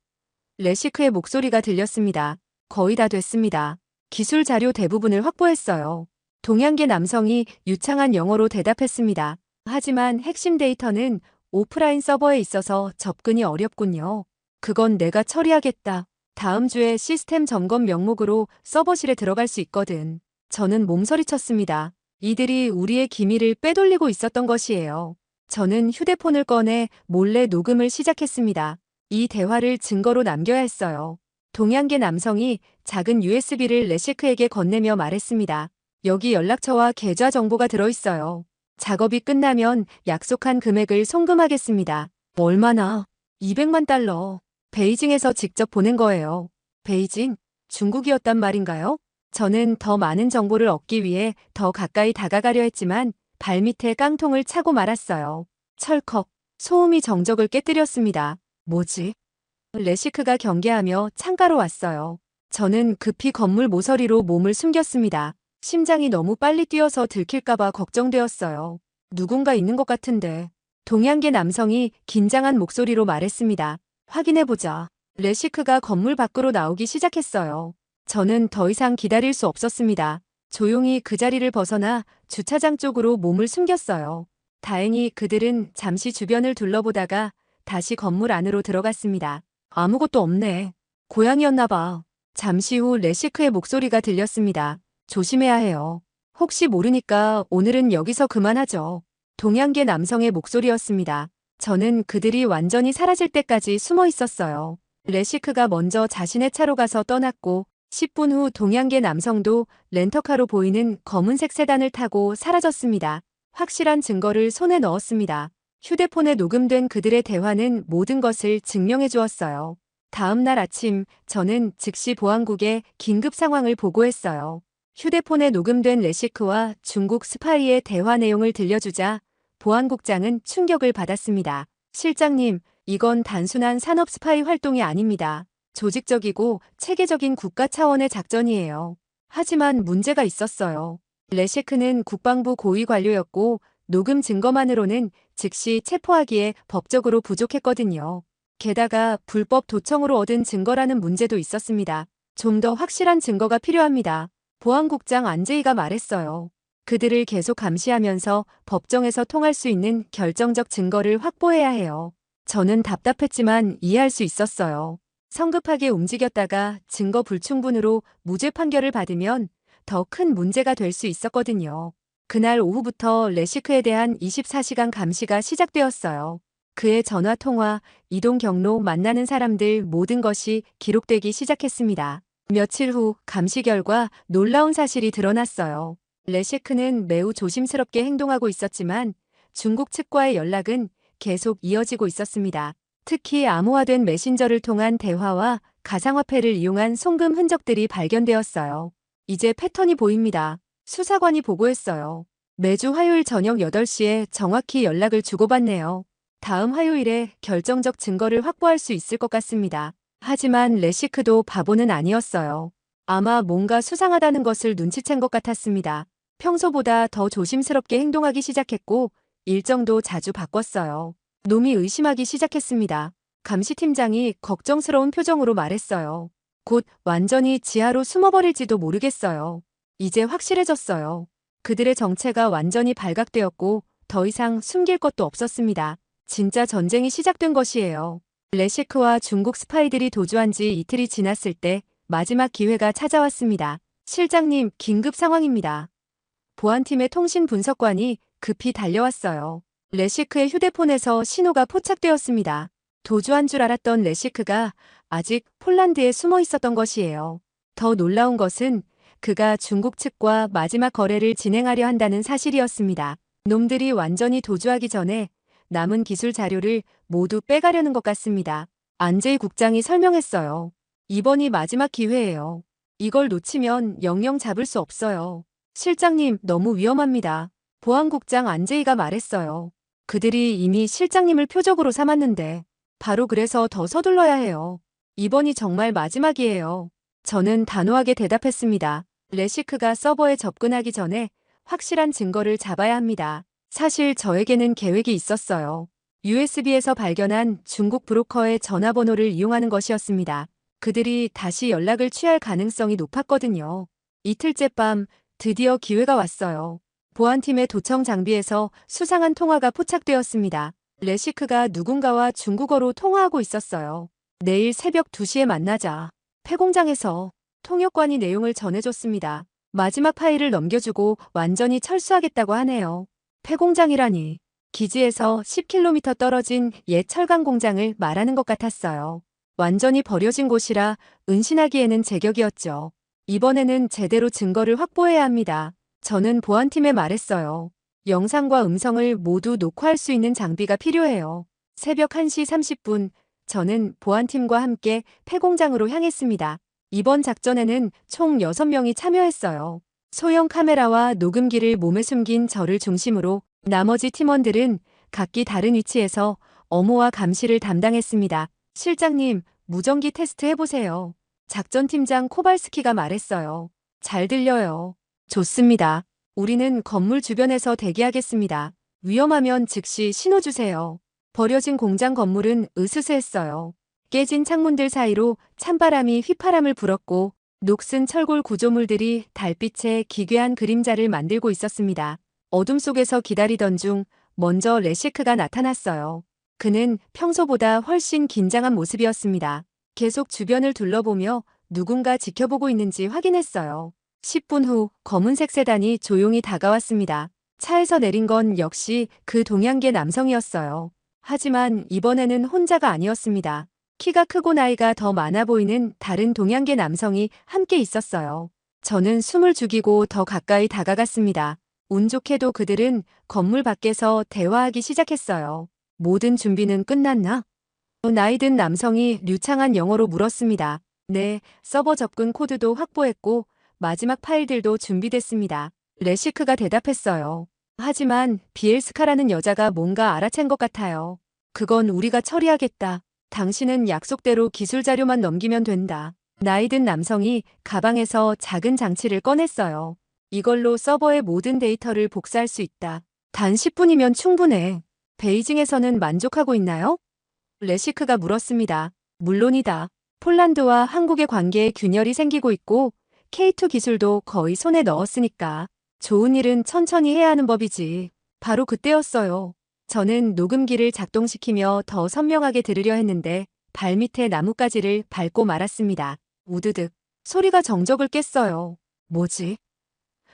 레시크의 목소리가 들렸습니다. 거의 다 됐습니다. 기술 자료 대부분을 확보했어요. 동양계 남성이 유창한 영어로 대답했습니다. 하지만 핵심 데이터는 오프라인 서버에 있어서 접근이 어렵군요. 그건 내가 처리하겠다. 다음 주에 시스템 점검 명목으로 서버실에 들어갈 수 있거든. 저는 몸서리쳤습니다. 이들이 우리의 기밀을 빼돌리고 있었던 것이에요. 저는 휴대폰을 꺼내 몰래 녹음을 시작했습니다. 이 대화를 증거로 남겨야 했어요. 동양계 남성이 작은 USB를 레시크에게 건네며 말했습니다. 여기 연락처와 계좌 정보가 들어있어요. 작업이 끝나면 약속한 금액을 송금하겠습니다. 얼마나? 200만 달러. 베이징에서 직접 보낸 거예요. 베이징? 중국이었단 말인가요? 저는 더 많은 정보를 얻기 위해 더 가까이 다가가려 했지만 발밑에 깡통을 차고 말았어요. 철컥. 소음이 정적을 깨뜨렸습니다. 뭐지? 레시크가 경계하며 창가로 왔어요. 저는 급히 건물 모서리로 몸을 숨겼습니다. 심장이 너무 빨리 뛰어서 들킬까봐 걱정되었어요. 누군가 있는 것 같은데. 동양계 남성이 긴장한 목소리로 말했습니다. 확인해보자. 레시크가 건물 밖으로 나오기 시작했어요. 저는 더 이상 기다릴 수 없었습니다. 조용히 그 자리를 벗어나 주차장 쪽으로 몸을 숨겼어요. 다행히 그들은 잠시 주변을 둘러보다가 다시 건물 안으로 들어갔습니다. 아무것도 없네. 고양이였나 봐. 잠시 후 레시크의 목소리가 들렸습니다. 조심해야 해요. 혹시 모르니까 오늘은 여기서 그만하죠. 동양계 남성의 목소리였습니다. 저는 그들이 완전히 사라질 때까지 숨어 있었어요. 레시크가 먼저 자신의 차로 가서 떠났고 10분 후 동양계 남성도 렌터카로 보이는 검은색 세단을 타고 사라졌습니다. 확실한 증거를 손에 넣었습니다. 휴대폰에 녹음된 그들의 대화는 모든 것을 증명해 주었어요. 다음 날 아침 저는 즉시 보안국에 긴급 상황을 보고했어요. 휴대폰에 녹음된 레시크와 중국 스파이의 대화 내용을 들려주자 보안국장은 충격을 받았습니다. 실장님, 이건 단순한 산업 스파이 활동이 아닙니다. 조직적이고 체계적인 국가 차원의 작전이에요. 하지만 문제가 있었어요. 레시크는 국방부 고위 관료였고 녹음 증거만으로는 즉시 체포하기에 법적으로 부족했거든요. 게다가 불법 도청으로 얻은 증거라는 문제도 있었습니다. 좀 더 확실한 증거가 필요합니다. 보안국장 안제이가 말했어요. 그들을 계속 감시하면서 법정에서 통할 수 있는 결정적 증거를 확보해야 해요. 저는 답답했지만 이해할 수 있었어요. 성급하게 움직였다가 증거 불충분으로 무죄 판결을 받으면 더 큰 문제가 될 수 있었거든요. 그날 오후부터 레시크에 대한 24시간 감시가 시작되었어요. 그의 전화 통화, 이동 경로, 만나는 사람들 모든 것이 기록되기 시작했습니다. 며칠 후 감시 결과 놀라운 사실이 드러났어요. 레시크는 매우 조심스럽게 행동하고 있었지만 중국 측과의 연락은 계속 이어지고 있었습니다. 특히 암호화된 메신저를 통한 대화와 가상화폐를 이용한 송금 흔적들이 발견되었어요. 이제 패턴이 보입니다. 수사관이 보고했어요. 매주 화요일 저녁 8시에 정확히 연락을 주고받네요. 다음 화요일에 결정적 증거를 확보할 수 있을 것 같습니다. 하지만 레시크도 바보는 아니었어요. 아마 뭔가 수상하다는 것을 눈치챈 것 같았습니다. 평소보다 더 조심스럽게 행동하기 시작했고 일정도 자주 바꿨어요. 놈이 의심하기 시작했습니다. 감시팀장이 걱정스러운 표정으로 말했어요. 곧 완전히 지하로 숨어버릴지도 모르겠어요. 이제 확실해졌어요. 그들의 정체가 완전히 발각되었고 더 이상 숨길 것도 없었습니다. 진짜 전쟁이 시작된 것이에요. 레시크와 중국 스파이들이 도주한 지 이틀이 지났을 때 마지막 기회가 찾아왔습니다. 실장님, 긴급 상황입니다. 보안팀의 통신 분석관이 급히 달려왔어요. 레시크의 휴대폰에서 신호가 포착되었습니다. 도주한 줄 알았던 레시크가 아직 폴란드에 숨어 있었던 것이에요. 더 놀라운 것은 그가 중국 측과 마지막 거래를 진행하려 한다는 사실이었습니다. 놈들이 완전히 도주하기 전에 남은 기술 자료를 모두 빼가려는 것 같습니다. 안제이 국장이 설명했어요. 이번이 마지막 기회예요. 이걸 놓치면 영영 잡을 수 없어요. 실장님, 너무 위험합니다. 보안국장 안제이가 말했어요. 그들이 이미 실장님을 표적으로 삼았는데 바로 그래서 더 서둘러야 해요. 이번이 정말 마지막이에요. 저는 단호하게 대답했습니다. 레시크가 서버에 접근하기 전에 확실한 증거를 잡아야 합니다. 사실 저에게는 계획이 있었어요. USB에서 발견한 중국 브로커의 전화번호를 이용하는 것이었습니다. 그들이 다시 연락을 취할 가능성이 높았거든요. 이틀째 밤 드디어 기회가 왔어요. 보안팀의 도청 장비에서 수상한 통화가 포착되었습니다. 레시크가 누군가와 중국어로 통화하고 있었어요. 내일 새벽 2시에 만나자. 폐공장에서 통역관이 내용을 전해줬습니다. 마지막 파일을 넘겨주고 완전히 철수하겠다고 하네요. 폐공장이라니. 기지에서 10km 떨어진 옛 철강 공장을 말하는 것 같았어요. 완전히 버려진 곳이라 은신하기에는 제격이었죠. 이번에는 제대로 증거를 확보해야 합니다. 저는 보안팀에 말했어요. 영상과 음성을 모두 녹화할 수 있는 장비가 필요해요. 새벽 1시 30분, 저는 보안팀과 함께 폐공장으로 향했습니다. 이번 작전에는 총 6명이 참여했어요. 소형 카메라와 녹음기를 몸에 숨긴 저를 중심으로 나머지 팀원들은 각기 다른 위치에서 엄호와 감시를 담당했습니다. 실장님, 무전기 테스트 해보세요. 작전팀장 코발스키가 말했어요. 잘 들려요. 좋습니다. 우리는 건물 주변에서 대기하겠습니다. 위험하면 즉시 신호 주세요. 버려진 공장 건물은 으스스했어요. 깨진 창문들 사이로 찬바람이 휘파람을 불었고 녹슨 철골 구조물들이 달빛에 기괴한 그림자를 만들고 있었습니다. 어둠 속에서 기다리던 중 먼저 레시크가 나타났어요. 그는 평소보다 훨씬 긴장한 모습이었습니다. 계속 주변을 둘러보며 누군가 지켜보고 있는지 확인했어요. 10분 후 검은색 세단이 조용히 다가왔습니다. 차에서 내린 건 역시 그 동양계 남성이었어요. 하지만 이번에는 혼자가 아니었습니다. 키가 크고 나이가 더 많아 보이는 다른 동양계 남성이 함께 있었어요. 저는 숨을 죽이고 더 가까이 다가갔습니다. 운 좋게도 그들은 건물 밖에서 대화하기 시작했어요. 모든 준비는 끝났나? 나이 든 남성이 류창한 영어로 물었습니다. 네, 서버 접근 코드도 확보했고 마지막 파일들도 준비됐습니다. 레시크가 대답했어요. 하지만 비엘스카라는 여자가 뭔가 알아챈 것 같아요. 그건 우리가 처리하겠다. 당신은 약속대로 기술 자료만 넘기면 된다. 나이 든 남성이 가방에서 작은 장치를 꺼냈어요. 이걸로 서버의 모든 데이터를 복사할 수 있다. 단 10분이면 충분해. 베이징에서는 만족하고 있나요? 레시크가 물었습니다. 물론이다. 폴란드와 한국의 관계에 균열이 생기고 있고 K2 기술도 거의 손에 넣었으니까. 좋은 일은 천천히 해야 하는 법이지. 바로 그때였어요. 저는 녹음기를 작동시키며 더 선명하게 들으려 했는데 발밑에 나뭇가지를 밟고 말았습니다. 우드득. 소리가 정적을 깼어요. 뭐지?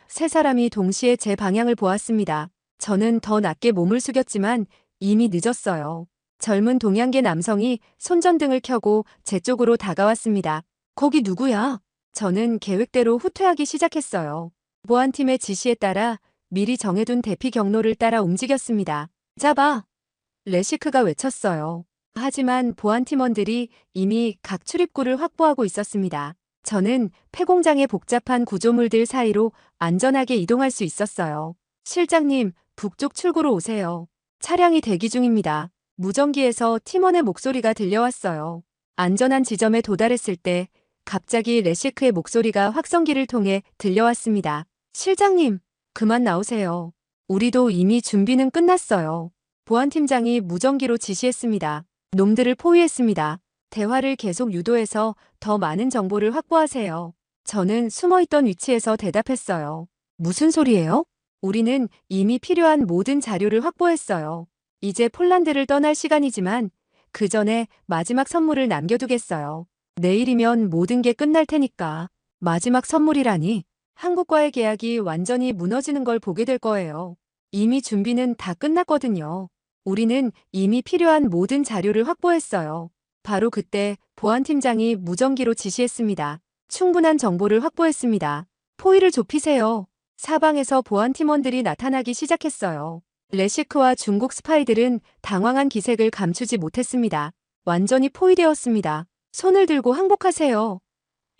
세 사람이 동시에 제 방향을 보았습니다. 저는 더 낮게 몸을 숙였지만 이미 늦었어요. 젊은 동양계 남성이 손전등을 켜고 제 쪽으로 다가왔습니다. 거기 누구야? 저는 계획대로 후퇴하기 시작했어요. 보안팀의 지시에 따라 미리 정해둔 대피 경로를 따라 움직였습니다. 잡아! 레시크가 외쳤어요. 하지만 보안팀원들이 이미 각 출입구를 확보하고 있었습니다. 저는 폐공장의 복잡한 구조물들 사이로 안전하게 이동할 수 있었어요. 실장님, 북쪽 출구로 오세요. 차량이 대기 중입니다. 무전기에서 팀원의 목소리가 들려왔어요. 안전한 지점에 도달했을 때 갑자기 레시크의 목소리가 확성기를 통해 들려왔습니다. 실장님, 그만 나오세요. 우리도 이미 준비는 끝났어요. 보안팀장이 무전기로 지시했습니다. 놈들을 포위했습니다. 대화를 계속 유도해서 더 많은 정보를 확보하세요. 저는 숨어있던 위치에서 대답했어요. 무슨 소리예요? 우리는 이미 필요한 모든 자료를 확보했어요. 이제 폴란드를 떠날 시간이지만 그 전에 마지막 선물을 남겨두겠어요. 내일이면 모든 게 끝날 테니까. 마지막 선물이라니. 한국과의 계약이 완전히 무너지는 걸 보게 될 거예요. 이미 준비는 다 끝났거든요. 우리는 이미 필요한 모든 자료를 확보했어요. 바로 그때 보안팀장이 무전기로 지시했습니다. 충분한 정보를 확보했습니다. 포위를 좁히세요. 사방에서 보안팀원들이 나타나기 시작했어요. 레시크와 중국 스파이들은 당황한 기색을 감추지 못했습니다. 완전히 포위되었습니다. 손을 들고 항복하세요.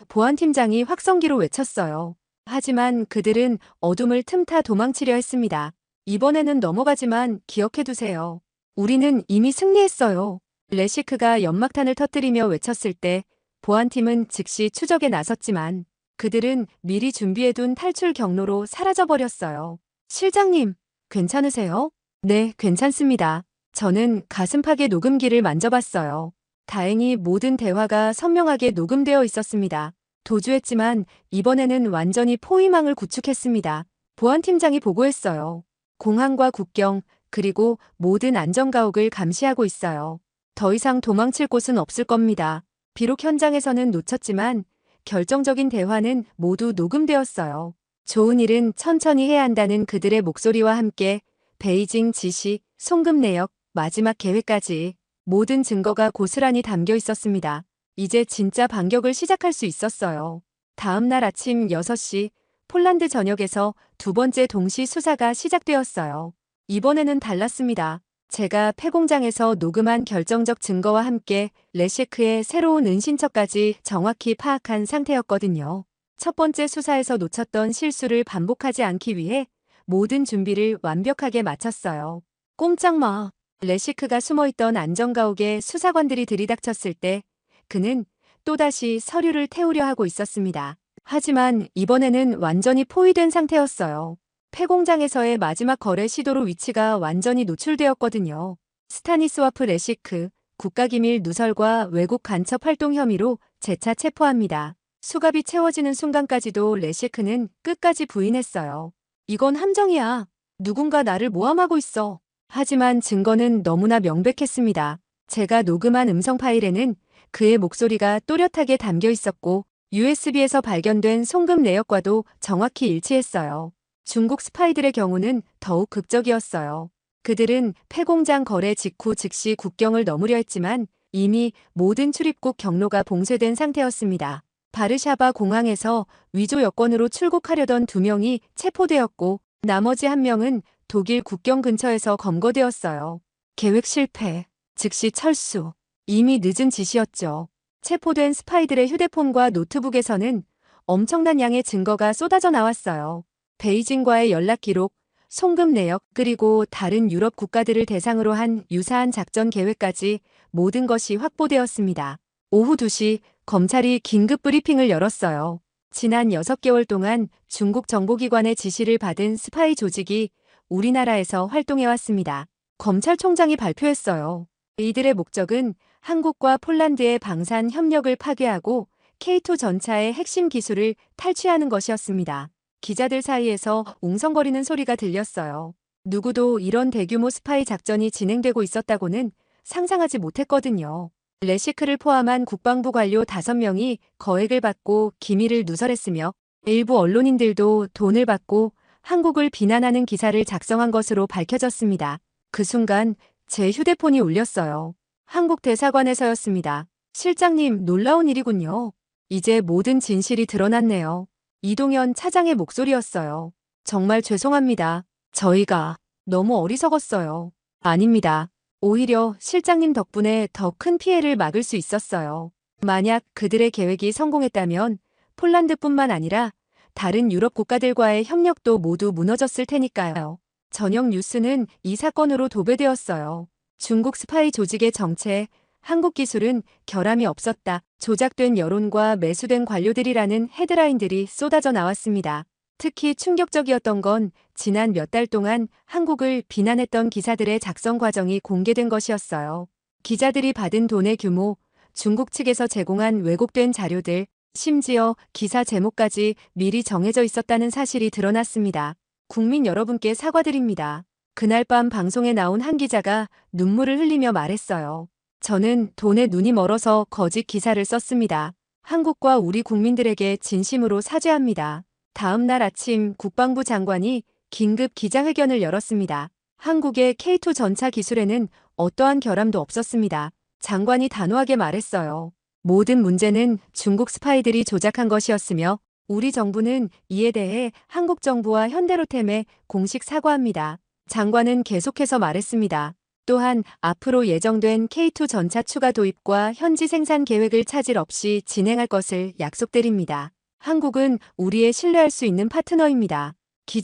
보안팀장이 확성기로 외쳤어요. 하지만 그들은 어둠을 틈타 도망치려 했습니다. 이번에는 넘어가지만 기억해두세요. 우리는 이미 승리했어요. 레시크가 연막탄을 터뜨리며 외쳤을 때 보안팀은 즉시 추적에 나섰지만 그들은 미리 준비해둔 탈출 경로로 사라져버렸어요. 실장님, 괜찮으세요? 네, 괜찮습니다. 저는 가슴팍의 녹음기를 만져봤어요. 다행히 모든 대화가 선명하게 녹음되어 있었습니다. 도주했지만 이번에는 완전히 포위망을 구축했습니다. 보안팀장이 보고했어요. 공항과 국경, 그리고 모든 안전가옥을 감시하고 있어요. 더 이상 도망칠 곳은 없을 겁니다. 비록 현장에서는 놓쳤지만 결정적인 대화는 모두 녹음되었어요. 좋은 일은 천천히 해야 한다는 그들의 목소리와 함께 베이징 지시, 송금 내역, 마지막 계획까지 모든 증거가 고스란히 담겨 있었습니다. 이제 진짜 반격을 시작할 수 있었어요. 다음 날 아침 6시 폴란드 전역에서 두 번째 동시 수사가 시작되었어요. 이번에는 달랐습니다. 제가 폐공장에서 녹음한 결정적 증거와 함께 레시크의 새로운 은신처까지 정확히 파악한 상태였거든요. 첫 번째 수사에서 놓쳤던 실수를 반복하지 않기 위해 모든 준비를 완벽하게 마쳤어요. 꼼짝 마. 레시크가 숨어있던 안전가옥에 수사관들이 들이닥쳤을 때 그는 또다시 서류를 태우려 하고 있었습니다. 하지만 이번에는 완전히 포위된 상태였어요. 폐공장에서의 마지막 거래 시도로 위치가 완전히 노출되었거든요. 스타니스와프 레시크, 국가기밀 누설과 외국 간첩 활동 혐의로 재차 체포합니다. 수갑이 채워지는 순간까지도 레시크는 끝까지 부인했어요. 이건 함정이야. 누군가 나를 모함하고 있어. 하지만 증거는 너무나 명백했습니다. 제가 녹음한 음성 파일에는 그의 목소리가 또렷하게 담겨 있었고 USB에서 발견된 송금 내역과도 정확히 일치했어요. 중국 스파이들의 경우는 더욱 극적이었어요. 그들은 폐공장 거래 직후 즉시 국경을 넘으려 했지만 이미 모든 출입국 경로가 봉쇄된 상태였습니다. 바르샤바 공항에서 위조 여권으로 출국하려던 2명이 체포되었고 나머지 1명은 독일 국경 근처에서 검거되었어요. 계획 실패, 즉시 철수. 이미 늦은 짓이었죠. 체포된 스파이들의 휴대폰과 노트북에서는 엄청난 양의 증거가 쏟아져 나왔어요. 베이징과의 연락 기록, 송금 내역, 그리고 다른 유럽 국가들을 대상으로 한 유사한 작전 계획까지 모든 것이 확보되었습니다. 오후 2시 검찰이 긴급 브리핑을 열었어요. 지난 6개월 동안 중국 정보기관의 지시를 받은 스파이 조직이 우리나라에서 활동해왔습니다. 검찰총장이 발표했어요. 이들의 목적은 한국과 폴란드의 방산 협력을 파괴하고 K2 전차의 핵심 기술을 탈취하는 것이었습니다. 기자들 사이에서 웅성거리는 소리가 들렸어요. 누구도 이런 대규모 스파이 작전이 진행되고 있었다고는 상상하지 못했거든요. 레시크를 포함한 국방부 관료 5명이 거액을 받고 기밀을 누설했으며 일부 언론인들도 돈을 받고 한국을 비난하는 기사를 작성한 것으로 밝혀졌습니다. 그 순간 제 휴대폰이 울렸어요. 한국 대사관에서였습니다. 실장님, 놀라운 일이군요. 이제 모든 진실이 드러났네요. 이동현 차장의 목소리였어요. 정말 죄송합니다. 저희가 너무 어리석었어요. 아닙니다. 오히려 실장님 덕분에 더 큰 피해를 막을 수 있었어요. 만약 그들의 계획이 성공했다면 폴란드뿐만 아니라 다른 유럽 국가들과의 협력도 모두 무너졌을 테니까요. 저녁 뉴스는 이 사건으로 도배되었어요. 중국 스파이 조직의 정체, 한국 기술은 결함이 없었다. 조작된 여론과 매수된 관료들이라는 헤드라인들이 쏟아져 나왔습니다. 특히 충격적이었던 건 지난 몇 달 동안 한국을 비난했던 기사들의 작성 과정이 공개된 것이었어요. 기자들이 받은 돈의 규모, 중국 측에서 제공한 왜곡된 자료들, 심지어 기사 제목까지 미리 정해져 있었다는 사실이 드러났습니다. 국민 여러분께 사과드립니다. 그날 밤 방송에 나온 한 기자가 눈물을 흘리며 말했어요. 저는 돈에 눈이 멀어서 거짓 기사를 썼습니다. 한국과 우리 국민들에게 진심으로 사죄합니다. 다음 날 아침 국방부 장관이 긴급 기자회견을 열었습니다. 한국의 K2 전차 기술에는 어떠한 결함도 없었습니다. 장관이 단호하게 말했어요. 모든 문제는 중국 스파이들이 조작한 것이었으며 우리 정부는 이에 대해 한국 정부와 현대로템에 공식 사과합니다. 장관은 계속해서 말했습니다. 또한 앞으로 예정된 K2 전차 추가 도입과 현지 생산 계획을 차질 없이 진행할 것을 약속드립니다. 한국은 우리의 신뢰할 수 있는 파트너입니다.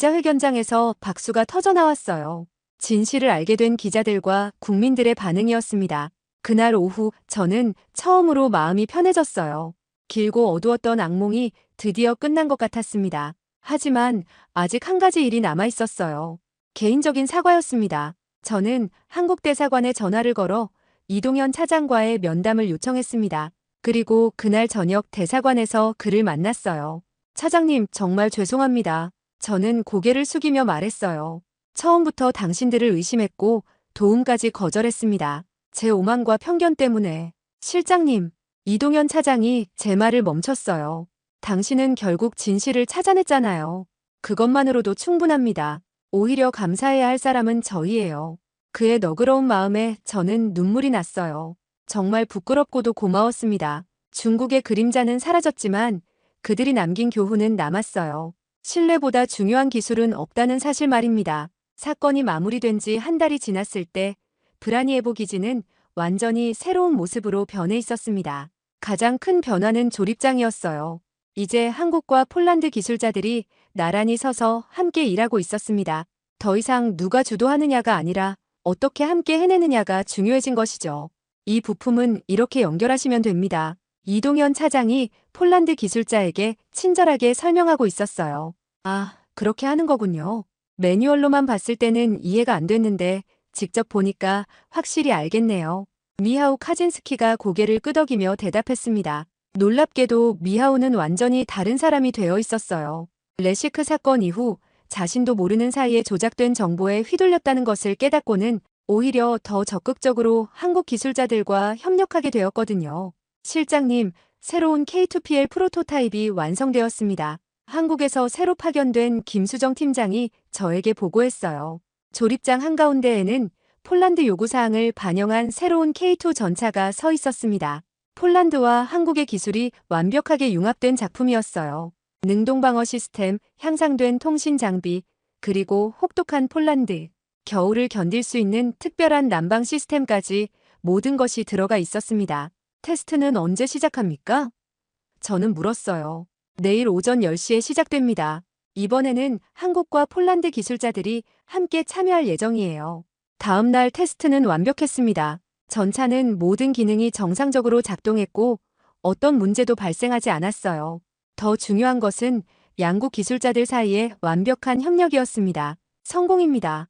기자회견장에서 박수가 터져나왔어요. 진실을 알게 된 기자들과 국민들의 반응이었습니다. 그날 오후 저는 처음으로 마음이 편해졌어요. 길고 어두웠던 악몽이 드디어 끝난 것 같았습니다. 하지만 아직 한 가지 일이 남아 있었어요. 개인적인 사과였습니다. 저는 한국 대사관에 전화를 걸어 이동현 차장과의 면담을 요청했습니다. 그리고 그날 저녁 대사관에서 그를 만났어요. 차장님, 정말 죄송합니다. 저는 고개를 숙이며 말했어요. 처음부터 당신들을 의심했고 도움까지 거절했습니다. 제 오만과 편견 때문에. 실장님, 이동현 차장이 제 말을 멈췄어요. 당신은 결국 진실을 찾아냈잖아요. 그것만으로도 충분합니다. 오히려 감사해야 할 사람은 저희예요. 그의 너그러운 마음에 저는 눈물이 났어요. 정말 부끄럽고도 고마웠습니다. 중국의 그림자는 사라졌지만 그들이 남긴 교훈은 남았어요. 신뢰보다 중요한 기술은 없다는 사실 말입니다. 사건이 마무리된 지 한 달이 지났을 때 브라니에보 기지는 완전히 새로운 모습으로 변해 있었습니다. 가장 큰 변화는 조립장이었어요. 이제 한국과 폴란드 기술자들이 나란히 서서 함께 일하고 있었습니다. 더 이상 누가 주도하느냐가 아니라 어떻게 함께 해내느냐가 중요해진 것이죠. 이 부품은 이렇게 연결하시면 됩니다. 이동현 차장이 폴란드 기술자에게 친절하게 설명하고 있었어요. 아, 그렇게 하는 거군요. 매뉴얼로만 봤을 때는 이해가 안 됐는데 직접 보니까 확실히 알겠네요. 미하우 카진스키가 고개를 끄덕이며 대답했습니다. 놀랍게도 미하우는 완전히 다른 사람이 되어 있었어요. 레시크 사건 이후 자신도 모르는 사이에 조작된 정보에 휘둘렸다는 것을 깨닫고는 오히려 더 적극적으로 한국 기술자들과 협력하게 되었거든요. 실장님, 새로운 K2PL 프로토타입이 완성되었습니다. 한국에서 새로 파견된 김수정 팀장이 저에게 보고했어요. 조립장 한가운데에는 폴란드 요구사항을 반영한 새로운 K2 전차가 서 있었습니다. 폴란드와 한국의 기술이 완벽하게 융합된 작품이었어요. 능동방어 시스템, 향상된 통신 장비, 그리고 혹독한 폴란드, 겨울을 견딜 수 있는 특별한 난방 시스템까지 모든 것이 들어가 있었습니다. 테스트는 언제 시작합니까? 저는 물었어요. 내일 오전 10시에 시작됩니다. 이번에는 한국과 폴란드 기술자들이 함께 참여할 예정이에요. 다음 날 테스트는 완벽했습니다. 전차는 모든 기능이 정상적으로 작동했고 어떤 문제도 발생하지 않았어요. 더 중요한 것은 양국 기술자들 사이에 완벽한 협력이었습니다. 성공입니다.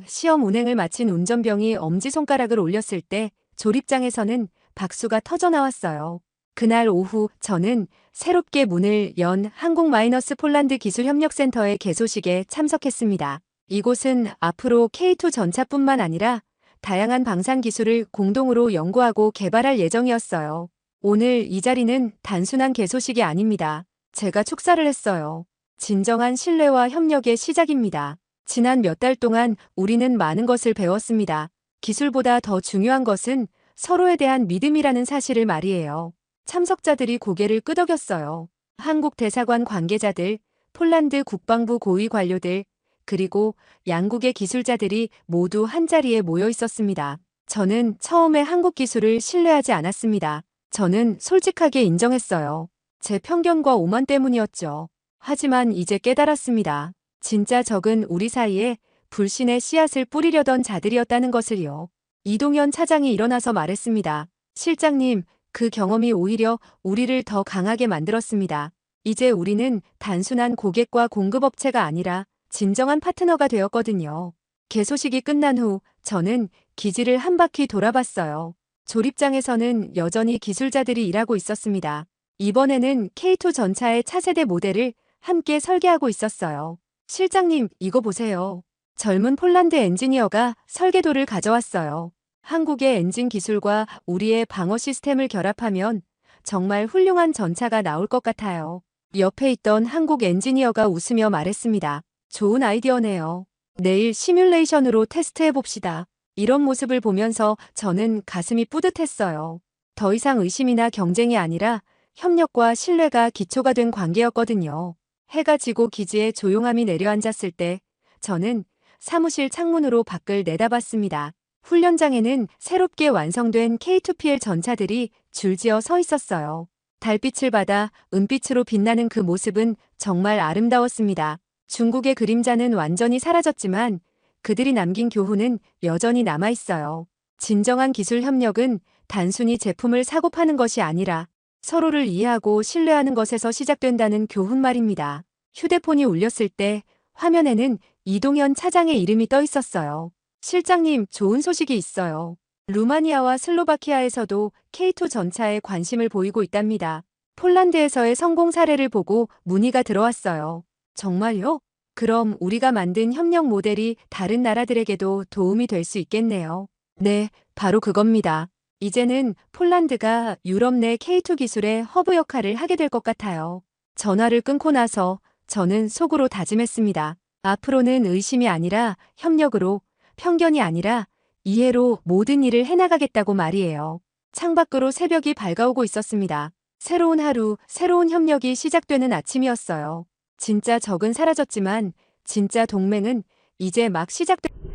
시험 운행을 마친 운전병이 엄지손가락을 올렸을 때 조립장에서는 박수가 터져나왔어요. 그날 오후 저는 새롭게 문을 연 한국-폴란드 기술협력센터의 개소식에 참석했습니다. 이곳은 앞으로 K2 전차뿐만 아니라 다양한 방산 기술을 공동으로 연구하고 개발할 예정이었어요. 오늘 이 자리는 단순한 개소식이 아닙니다. 제가 축사를 했어요. 진정한 신뢰와 협력의 시작입니다. 지난 몇 달 동안 우리는 많은 것을 배웠습니다. 기술보다 더 중요한 것은 서로에 대한 믿음이라는 사실을 말이에요. 참석자들이 고개를 끄덕였어요. 한국 대사관 관계자들, 폴란드 국방부 고위 관료들, 그리고 양국의 기술자들이 모두 한자리에 모여 있었습니다. 저는 처음에 한국 기술을 신뢰하지 않았습니다. 저는 솔직하게 인정했어요. 제 편견과 오만 때문이었죠. 하지만 이제 깨달았습니다. 진짜 적은 우리 사이에 불신의 씨앗을 뿌리려던 자들이었다는 것을요. 이동현 차장이 일어나서 말했습니다. 실장님, 그 경험이 오히려 우리를 더 강하게 만들었습니다. 이제 우리는 단순한 고객과 공급업체가 아니라 진정한 파트너가 되었거든요. 개소식이 끝난 후 저는 기지를 한 바퀴 돌아봤어요. 조립장에서는 여전히 기술자들이 일하고 있었습니다. 이번에는 K2 전차의 차세대 모델을 함께 설계하고 있었어요. 실장님, 이거 보세요. 젊은 폴란드 엔지니어가 설계도를 가져왔어요. 한국의 엔진 기술과 우리의 방어 시스템을 결합하면 정말 훌륭한 전차가 나올 것 같아요. 옆에 있던 한국 엔지니어가 웃으며 말했습니다. 좋은 아이디어네요. 내일 시뮬레이션으로 테스트해봅시다. 이런 모습을 보면서 저는 가슴이 뿌듯했어요. 더 이상 의심이나 경쟁이 아니라 협력과 신뢰가 기초가 된 관계였거든요. 해가 지고 기지에 조용함이 내려앉았을 때 저는 사무실 창문으로 밖을 내다봤습니다. 훈련장에는 새롭게 완성된 K2PL 전차들이 줄지어 서 있었어요. 달빛을 받아 은빛으로 빛나는 그 모습은 정말 아름다웠습니다. 중국의 그림자는 완전히 사라졌지만 그들이 남긴 교훈은 여전히 남아있어요. 진정한 기술 협력은 단순히 제품을 사고 파는 것이 아니라 서로를 이해하고 신뢰하는 것에서 시작된다는 교훈 말입니다. 휴대폰이 울렸을 때 화면에는 이동현 차장의 이름이 떠 있었어요. 실장님, 좋은 소식이 있어요. 루마니아와 슬로바키아에서도 K2 전차에 관심을 보이고 있답니다. 폴란드에서의 성공 사례를 보고 문의가 들어왔어요. 정말요? 그럼 우리가 만든 협력 모델이 다른 나라들에게도 도움이 될 수 있겠네요. 네, 바로 그겁니다. 이제는 폴란드가 유럽 내 K2 기술의 허브 역할을 하게 될 것 같아요. 전화를 끊고 나서 저는 속으로 다짐했습니다. 앞으로는 의심이 아니라 협력으로, 편견이 아니라 이해로 모든 일을 해나가겠다고 말이에요. 창밖으로 새벽이 밝아오고 있었습니다. 새로운 하루, 새로운 협력이 시작되는 아침이었어요. 진짜 적은 사라졌지만 진짜 동맹은 이제 막 시작됩니다.